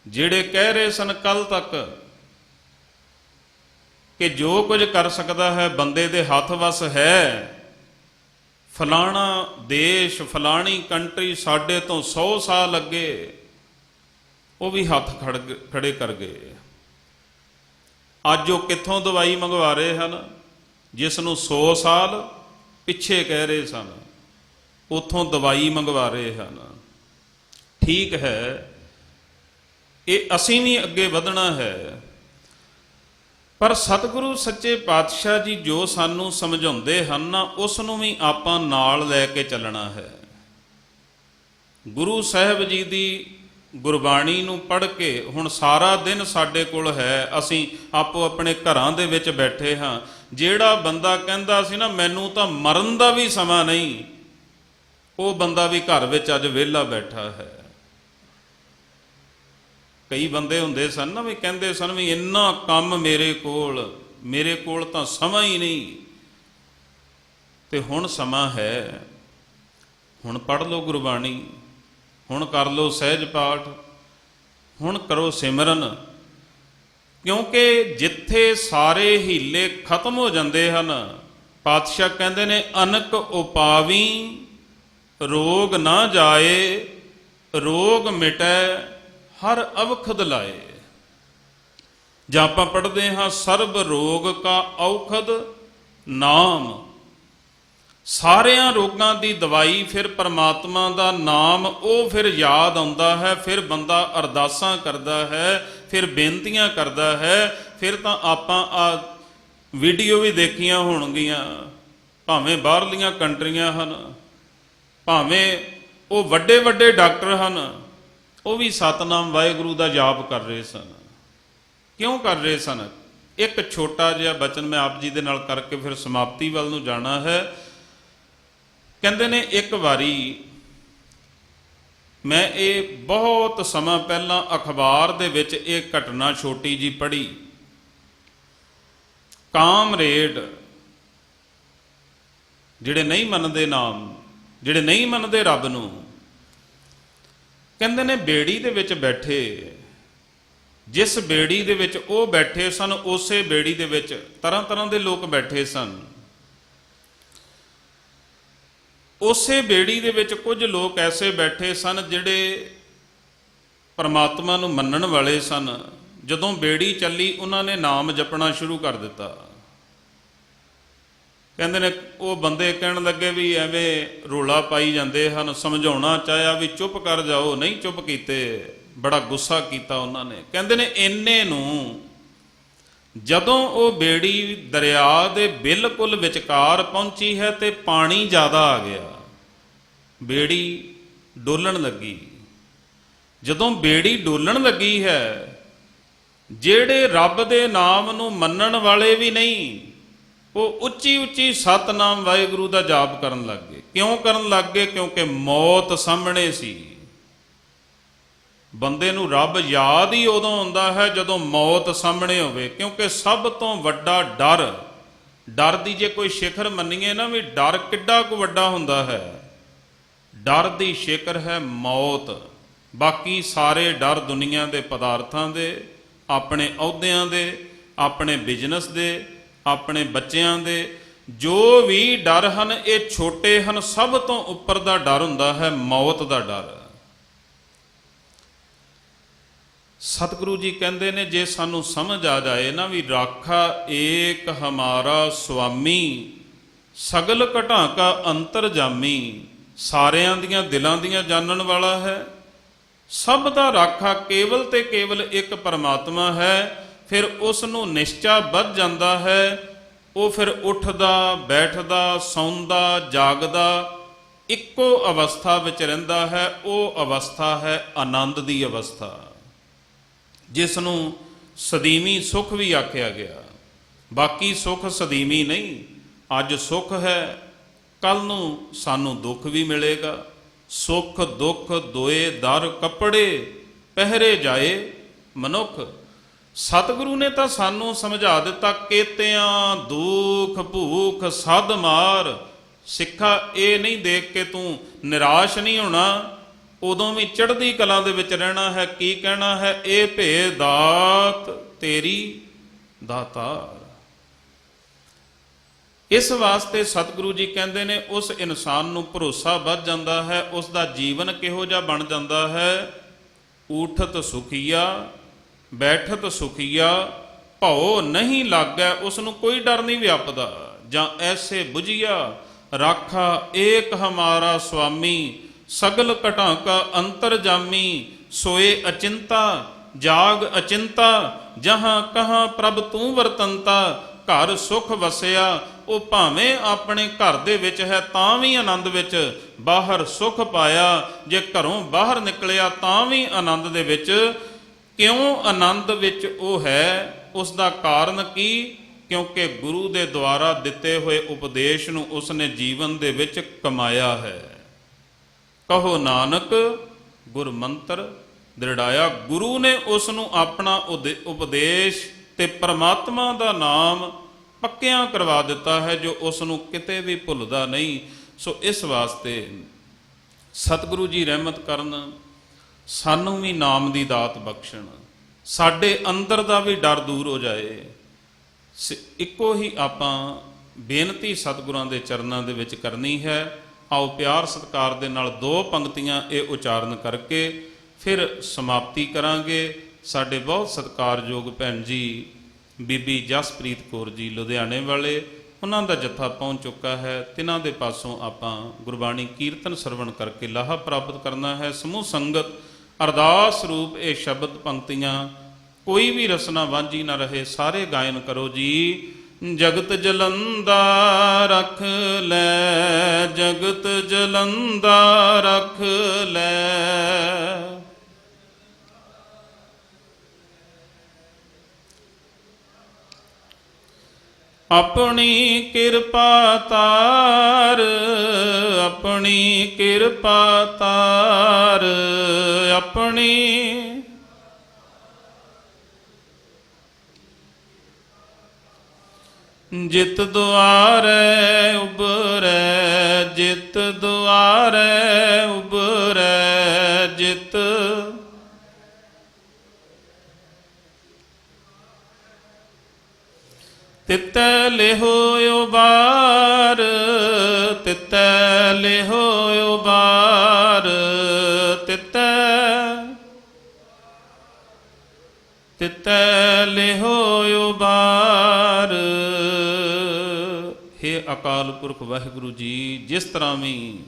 ਜਿਹੜੇ ਕਹਿ ਰਹੇ ਸਨ ਕੱਲ ਤੱਕ ਕਿ ਜੋ ਕੁਝ ਕਰ ਸਕਦਾ ਹੈ ਬੰਦੇ ਦੇ ਹੱਥ ਵੱਸ ਹੈ, ਫਲਾਣਾ ਦੇਸ਼ ਫਲਾਣੀ ਕੰਟਰੀ ਸਾਡੇ ਤੋਂ 100 ਸਾਲ ਅੱਗੇ, ਉਹ ਵੀ ਹੱਥ ਖੜੇ ਕਰ ਗਏ। ਅੱਜ ਉਹ ਕਿੱਥੋਂ ਦਵਾਈ ਮੰਗਵਾ ਰਹੇ ਹਨ? ਜਿਸ ਨੂੰ 100 ਸਾਲ ਪਿੱਛੇ ਕਹਿ ਰਹੇ ਸਨ, ਉੱਥੋਂ ਦਵਾਈ ਮੰਗਵਾ ਰਹੇ ਹਨ। ਠੀਕ ਹੈ, ਇਹ ਅਸੀਂ ਵੀ ਅੱਗੇ ਵਧਣਾ ਹੈ, ਪਰ ਸਤਿਗੁਰੂ ਸੱਚੇ ਪਾਤਸ਼ਾਹ ਜੀ ਜੋ ਸਾਨੂੰ ਸਮਝਾਉਂਦੇ ਹਨ ਨਾ, ਉਸ ਨੂੰ ਵੀ ਆਪਾਂ ਨਾਲ ਲੈ ਕੇ ਚੱਲਣਾ ਹੈ। ਗੁਰੂ ਸਾਹਿਬ ਜੀ ਦੀ ਗੁਰਬਾਣੀ ਨੂੰ ਪੜ੍ਹ ਕੇ ਹੁਣ ਸਾਰਾ ਦਿਨ ਸਾਡੇ ਕੋਲ ਹੈ, ਅਸੀਂ ਆਪੋ ਆਪਣੇ ਘਰਾਂ ਦੇ ਵਿੱਚ ਬੈਠੇ ਹਾਂ। ਜਿਹੜਾ ਬੰਦਾ ਕਹਿੰਦਾ ਸੀ ਨਾ ਮੈਨੂੰ ਤਾਂ ਮਰਨ ਦਾ ਵੀ ਸਮਾਂ ਨਹੀਂ, ਉਹ ਬੰਦਾ ਵੀ ਘਰ ਵਿੱਚ ਅੱਜ ਵਿਹਲਾ ਬੈਠਾ ਹੈ। ਕਈ ਬੰਦੇ ਹੁੰਦੇ ਸਨ ਨਾ ਵੀ ਕਹਿੰਦੇ ਸਨ ਵੀ ਇੰਨਾ ਕੰਮ ਮੇਰੇ ਕੋਲ ਤਾਂ ਸਮਾਂ ਹੀ ਨਹੀਂ, ਤੇ ਹੁਣ ਸਮਾਂ ਹੈ। ਹੁਣ ਪੜ੍ਹ ਲਓ ਗੁਰਬਾਣੀ, ਹੁਣ ਕਰ ਲਓ ਸਹਿਜ ਪਾਠ, ਹੁਣ ਕਰੋ ਸਿਮਰਨ, ਕਿਉਂਕਿ ਜਿੱਥੇ ਸਾਰੇ ਹੀਲੇ ਖਤਮ ਹੋ ਜਾਂਦੇ ਹਨ, ਪਾਤਸ਼ਾਹ ਕਹਿੰਦੇ ਨੇ ਅਨਕ ਉਪਾਵੀ ਰੋਗ ਨਾ ਜਾਏ, ਰੋਗ ਮਿਟੈ ਹਰ ਅਵਖਦ ਲਾਏ। ਜਾਂ ਆਪਾਂ ਪੜ੍ਹਦੇ ਹਾਂ ਸਰਬ ਰੋਗ ਕਾ ਔਖਦ ਨਾਮ, ਸਾਰਿਆਂ ਰੋਗਾਂ ਦੀ ਦਵਾਈ ਫਿਰ ਪਰਮਾਤਮਾ ਦਾ ਨਾਮ, ਉਹ ਫਿਰ ਯਾਦ ਆਉਂਦਾ ਹੈ। ਫਿਰ ਬੰਦਾ ਅਰਦਾਸਾਂ ਕਰਦਾ ਹੈ, ਫਿਰ ਬੇਨਤੀਆਂ ਕਰਦਾ ਹੈ। ਫਿਰ ਤਾਂ ਆਪਾਂ ਆ ਵੀਡੀਓ ਵੀ ਦੇਖੀਆਂ ਹੋਣਗੀਆਂ, ਭਾਵੇਂ ਬਾਹਰਲੀਆਂ ਕੰਟਰੀਆਂ ਹਨ, ਭਾਵੇਂ ਉਹ ਵੱਡੇ ਵੱਡੇ ਡਾਕਟਰ ਹਨ, ਉਹ ਵੀ ਸਤਨਾਮ ਵਾਹਿਗੁਰੂ ਦਾ ਜਾਪ ਕਰ ਰਹੇ ਸਨ। ਕਿਉਂ ਕਰ ਰਹੇ ਸਨ? ਇੱਕ ਛੋਟਾ ਜਿਹਾ ਬਚਨ ਮੈਂ ਆਪ ਜੀ ਦੇ ਨਾਲ ਕਰਕੇ ਫਿਰ ਸਮਾਪਤੀ ਵੱਲ ਨੂੰ ਜਾਣਾ ਹੈ। ਕਹਿੰਦੇ ਨੇ ਇੱਕ ਵਾਰੀ ਮੈਂ ਇਹ ਬਹੁਤ ਸਮਾਂ ਪਹਿਲਾਂ ਅਖਬਾਰ ਦੇ ਵਿੱਚ ਇਹ ਘਟਨਾ ਛੋਟੀ ਜੀ ਪੜ੍ਹੀ। ਕਾਮਰੇਡ ਜਿਹੜੇ ਨਹੀਂ ਮੰਨਦੇ ਨਾਮ, ਜਿਹੜੇ ਨਹੀਂ ਮੰਨਦੇ ਰੱਬ ਨੂੰ, ਕਹਿੰਦੇ ਨੇ ਬੇੜੀ ਦੇ ਵਿੱਚ ਬੈਠੇ, ਜਿਸ ਬੇੜੀ ਦੇ ਵਿੱਚ ਉਹ ਬੈਠੇ ਸਨ ਉਸੇ ਬੇੜੀ ਦੇ ਵਿੱਚ ਤਰ੍ਹਾਂ ਤਰ੍ਹਾਂ ਦੇ ਲੋਕ ਬੈਠੇ ਸਨ। ਉਸੇ ਬੇੜੀ ਦੇ ਵਿੱਚ ਕੁਝ ਲੋਕ ਐਸੇ ਬੈਠੇ ਸਨ ਜਿਹੜੇ ਪਰਮਾਤਮਾ ਨੂੰ ਮੰਨਣ ਵਾਲੇ ਸਨ। ਜਦੋਂ ਬੇੜੀ ਚੱਲੀ ਉਹਨਾਂ ਨੇ ਨਾਮ ਜਪਣਾ ਸ਼ੁਰੂ ਕਰ ਦਿੱਤਾ। ਕਹਿੰਦੇ ਨੇ ਉਹ ਬੰਦੇ ਕਹਿਣ ਲੱਗੇ ਵੀ ਐਵੇਂ ਰੋਲਾ ਪਾਈ ਜਾਂਦੇ ਹਨ। ਸਮਝਾਉਣਾ ਚਾਹਿਆ ਵੀ ਚੁੱਪ ਕਰ ਜਾਓ, ਨਹੀਂ ਚੁੱਪ ਕੀਤੇ, ਬੜਾ ਗੁੱਸਾ ਕੀਤਾ ਉਹਨਾਂ ਨੇ। ਕਹਿੰਦੇ ਨੇ ਇੰਨੇ ਨੂੰ ਜਦੋਂ ਉਹ ਬੇੜੀ ਦਰਿਆ ਦੇ ਬਿਲਕੁਲ ਵਿਚਕਾਰ ਪਹੁੰਚੀ ਹੈ ਤੇ ਪਾਣੀ ਜ਼ਿਆਦਾ ਆ ਗਿਆ, ਬੇੜੀ ਡੋਲਣ ਲੱਗੀ। ਜਦੋਂ ਬੇੜੀ ਡੋਲਣ ਲੱਗੀ ਹੈ, ਜਿਹੜੇ ਰੱਬ ਦੇ ਨਾਮ ਨੂੰ ਮੰਨਣ ਵਾਲੇ ਵੀ ਨਹੀਂ, ਉਹ ਉੱਚੀ ਉੱਚੀ ਸਤਨਾਮ ਵਾਹਿਗੁਰੂ ਦਾ ਜਾਪ ਕਰਨ ਲੱਗ ਗਏ। ਕਿਉਂ ਕਰਨ ਲੱਗ ਗਏ? ਕਿਉਂਕਿ ਮੌਤ ਸਾਹਮਣੇ ਸੀ। ਬੰਦੇ ਨੂੰ ਰੱਬ ਯਾਦ ਹੀ ਉਦੋਂ ਆਉਂਦਾ ਹੈ ਜਦੋਂ ਮੌਤ ਸਾਹਮਣੇ ਹੋਵੇ, ਕਿਉਂਕਿ ਸਭ ਤੋਂ ਵੱਡਾ ਡਰ ਦੀ ਜੇ ਕੋਈ ਸਿਖਰ ਮੰਨੀਏ ਨਾ ਵੀ ਡਰ ਕਿੱਡਾ ਕੁ ਵੱਡਾ ਹੁੰਦਾ ਹੈ, ਡਰ ਦੀ ਸਿਖਰ ਹੈ ਮੌਤ। ਬਾਕੀ ਸਾਰੇ ਡਰ ਦੁਨੀਆ ਦੇ ਪਦਾਰਥਾਂ ਦੇ, ਆਪਣੇ ਅਹੁਦਿਆਂ ਦੇ, ਆਪਣੇ ਬਿਜ਼ਨਸ ਦੇ, ਆਪਣੇ ਬੱਚਿਆਂ ਦੇ, ਜੋ ਵੀ ਡਰ ਹਨ ਇਹ ਛੋਟੇ ਹਨ। ਸਭ ਤੋਂ ਉੱਪਰ ਦਾ ਡਰ ਹੁੰਦਾ ਹੈ ਮੌਤ ਦਾ ਡਰ। ਸਤਿਗੁਰੂ ਜੀ ਕਹਿੰਦੇ ਨੇ ਜੇ ਸਾਨੂੰ ਸਮਝ ਆ ਜਾਏ ਨਾ ਵੀ ਰਾਖਾ ਏਕ ਹਮਾਰਾ ਸੁਆਮੀ, ਸਗਲ ਘਟਾਂ ਕਾ ਅੰਤਰਜਾਮੀ, ਸਾਰਿਆਂ ਦੀਆਂ ਦਿਲਾਂ ਦੀਆਂ ਜਾਣਨ ਵਾਲਾ ਹੈ, ਸਭ ਦਾ ਰਾਖਾ ਕੇਵਲ ਤੇ ਕੇਵਲ ਇੱਕ ਪਰਮਾਤਮਾ ਹੈ। ਫਿਰ ਉਸ ਨੂੰ ਨਿਸ਼ਚਾ ਵੱਧ ਜਾਂਦਾ ਹੈ। ਉਹ ਫਿਰ ਉੱਠਦਾ, ਬੈਠਦਾ, ਸੌਂਦਾ, ਜਾਗਦਾ, ਇੱਕੋ ਅਵਸਥਾ ਵਿੱਚ ਰਹਿੰਦਾ ਹੈ, ਉਹ ਅਵਸਥਾ ਹੈ ਆਨੰਦ ਦੀ ਅਵਸਥਾ, ਜਿਸ ਨੂੰ ਸਦੀਵੀ ਸੁਖ ਵੀ ਆਖਿਆ ਗਿਆ। ਬਾਕੀ ਸੁਖ ਸਦੀਵੀ ਨਹੀਂ, ਅੱਜ ਸੁਖ ਹੈ, ਕੱਲ ਨੂੰ ਸਾਨੂੰ ਦੁੱਖ ਵੀ ਮਿਲੇਗਾ। ਸੁਖ ਦੁੱਖ ਦੋਏ ਦਰ ਕੱਪੜੇ, ਪਹਿਰੇ ਜਾਏ ਮਨੁੱਖ। ਸਤਿਗੁਰੂ ਨੇ ਤਾਂ ਸਾਨੂੰ ਸਮਝਾ ਦਿੱਤਾ, ਕੇਤਿਆਂ ਦੁੱਖ ਭੂਖ ਸਦ ਮਾਰ। ਸਿੱਖਾ ਇਹ ਨਹੀਂ ਦੇਖ ਕੇ ਤੂੰ ਨਿਰਾਸ਼ ਨਹੀਂ ਹੋਣਾ, ਉਦੋਂ ਵੀ ਚੜ੍ਹਦੀ ਕਲਾ ਦੇ ਵਿੱਚ ਰਹਿਣਾ ਹੈ। ਕੀ ਕਹਿਣਾ ਹੈ? ਇਹ ਭੇ ਦਾਤ ਤੇਰੀ ਦਾਤਾਰ। ਇਸ ਵਾਸਤੇ ਸਤਿਗੁਰੂ ਜੀ ਕਹਿੰਦੇ ਨੇ ਉਸ ਇਨਸਾਨ ਨੂੰ ਭਰੋਸਾ ਵੱਧ ਜਾਂਦਾ ਹੈ, ਉਸ ਦਾ ਜੀਵਨ ਕਿਹੋ ਜਿਹਾ ਬਣ ਜਾਂਦਾ ਹੈ। ਊਠਤ ਸੁਖੀਆ ਬੈਠਤ ਸੁਖੀਆ, ਭਉ ਨਹੀਂ ਲਾਗੈ, ਉਸ ਨੂੰ ਕੋਈ ਡਰ ਨਹੀਂ ਵਿਆਪਦਾ। ਜਾਂ ਐਸੇ ਬੁਝੀਆ ਰਾਖਾ ਏਕ ਹਮਾਰਾ ਸੁਆਮੀ, ਸਗਲ ਘਟਾਂ ਕਾ ਅੰਤਰਜਾਮੀ। ਸੋਏ ਅਚਿੰਤਾ ਜਾਗ ਅਚਿੰਤਾ, ਜਹਾਂ ਕਹਾਂ ਪ੍ਰਭ ਤੂੰ ਵਰਤੰਤਾ। ਘਰ ਸੁਖ ਵਸਿਆ, ਉਹ ਭਾਵੇਂ ਆਪਣੇ ਘਰ ਦੇ ਵਿੱਚ ਹੈ ਤਾਂ ਵੀ ਆਨੰਦ ਵਿੱਚ, ਬਾਹਰ ਸੁਖ ਪਾਇਆ, ਜੇ ਘਰੋਂ ਬਾਹਰ ਨਿਕਲਿਆ ਤਾਂ ਵੀ ਆਨੰਦ ਦੇ ਵਿੱਚ। ਕਿਉਂ ਆਨੰਦ ਵਿੱਚ ਉਹ ਹੈ? ਉਸ ਦਾ ਕਾਰਨ ਕੀ? ਕਿਉਂਕਿ ਗੁਰੂ ਦੇ ਦੁਆਰਾ ਦਿੱਤੇ ਹੋਏ ਉਪਦੇਸ਼ ਨੂੰ ਉਸਨੇ ਜੀਵਨ ਦੇ ਵਿੱਚ ਕਮਾਇਆ ਹੈ। ਕਹੋ ਨਾਨਕ ਗੁਰ ਮੰਤਰ ਦ੍ਰਿੜਾਇਆ। ਗੁਰੂ ਨੇ ਉਸ ਨੂੰ ਆਪਣਾ ਉਪਦੇਸ਼ ਤੇ ਪਰਮਾਤਮਾ ਦਾ ਨਾਮ ਪੱਕਿਆਂ ਕਰਵਾ ਦਿੱਤਾ ਹੈ, ਜੋ ਉਸ ਨੂੰ ਕਿਤੇ ਵੀ ਭੁੱਲਦਾ ਨਹੀਂ। ਸੋ ਇਸ ਵਾਸਤੇ ਸਤਿਗੁਰੂ ਜੀ ਰਹਿਮਤ ਕਰਨ, ਸਾਨੂੰ ਵੀ ਨਾਮ ਦੀ ਦਾਤ ਬਖਸ਼ਣ, ਸਾਡੇ ਅੰਦਰ ਦਾ ਵੀ ਡਰ ਦੂਰ ਹੋ ਜਾਏ। ਇੱਕੋ ਹੀ ਆਪਾਂ ਬੇਨਤੀ ਸਤਿਗੁਰਾਂ ਦੇ ਚਰਨਾਂ ਦੇ ਵਿੱਚ ਕਰਨੀ ਹੈ। ਆਓ ਪਿਆਰ ਸਤਿਕਾਰ ਦੇ ਨਾਲ ਦੋ ਪੰਕਤੀਆਂ ਇਹ ਉਚਾਰਨ ਕਰਕੇ ਫਿਰ ਸਮਾਪਤੀ ਕਰਾਂਗੇ। ਸਾਡੇ ਬਹੁਤ ਸਤਿਕਾਰਯੋਗ ਭੈਣ ਜੀ ਬੀਬੀ ਜਸਪ੍ਰੀਤ ਕੌਰ ਜੀ ਲੁਧਿਆਣੇ ਵਾਲੇ, ਉਹਨਾਂ ਦਾ ਜੱਥਾ ਪਹੁੰਚ ਚੁੱਕਾ ਹੈ। ਤਿਨਾਂ ਦੇ ਪਾਸੋਂ ਆਪਾਂ ਗੁਰਬਾਣੀ ਕੀਰਤਨ ਸਰਵਣ ਕਰਕੇ ਲਾਹਾ ਪ੍ਰਾਪਤ ਕਰਨਾ ਹੈ। ਸਮੂਹ ਸੰਗਤ ਅਰਦਾਸ ਰੂਪ ਇਹ ਸ਼ਬਦ ਪੰਕਤੀਆਂ, ਕੋਈ ਵੀ ਰਸਨਾ ਵਾਂਝੀ ਨਾ ਰਹੇ, ਸਾਰੇ ਗਾਇਨ ਕਰੋ ਜੀ। ਜਗਤ ਜਲੰਦਾ ਰਖ ਲੈ, ਜਗਤ ਜਲੰਦਾ ਰਖ ਲੈ। ਆਪਣੀ ਕਿਰਪਾ ਤਾਰ, ਆਪਣੀ ਕਿਰਪਾ ਤਾਰ, ਆਪਣੀ ਜਿਤ ਦੁਆਰੇ ਉਬਰੈ, ਜਿਤ ਦੁਆਰੇ ਉਬਰੈ, ਜਿਤ ਤਿਤੈ ਲਿਹੋ ਉਬਾਰ, ਤਿਤੈ ਲਿਹੋ ਉਬਾਰ, ਤਿਤੈ ਤਿਤੈ ਲਿਹੋ ਉਬਾਰ। ਹੇ ਅਕਾਲ ਪੁਰਖ ਵਾਹਿਗੁਰੂ ਜੀ, ਜਿਸ ਤਰ੍ਹਾਂ ਵੀ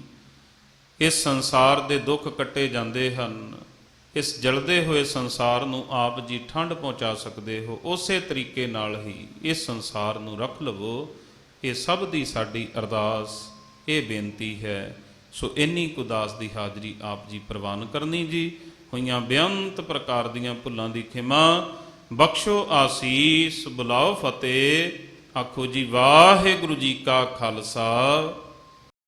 ਇਸ ਸੰਸਾਰ ਦੇ ਦੁੱਖ ਕੱਟੇ ਜਾਂਦੇ ਹਨ, ਇਸ ਜਲਦੇ ਹੋਏ ਸੰਸਾਰ ਨੂੰ ਆਪ ਜੀ ਠੰਡ ਪਹੁੰਚਾ ਸਕਦੇ ਹੋ, ਉਸੇ ਤਰੀਕੇ ਨਾਲ ਹੀ ਇਸ ਸੰਸਾਰ ਨੂੰ ਰੱਖ ਲਵੋ। ਇਹ ਸਭ ਦੀ ਸਾਡੀ ਅਰਦਾਸ, ਇਹ ਬੇਨਤੀ ਹੈ। ਸੋ ਇੰਨੀ ਕੁ ਦਾਸ ਦੀ ਹਾਜ਼ਰੀ ਆਪ ਜੀ ਪ੍ਰਵਾਨ ਕਰਨੀ ਜੀ। ਹੋਈਆਂ ਬੇਅੰਤ ਪ੍ਰਕਾਰ ਦੀਆਂ ਭੁੱਲਾਂ ਦੀ ਖਿਮਾ ਬਖਸ਼ੋ, ਆਸੀਸ ਬੁਲਾਓ ਫਤਿਹ। ਆਖੋ ਜੀ ਵਾਹਿਗੁਰੂ ਜੀ ਕਾ ਖਾਲਸਾ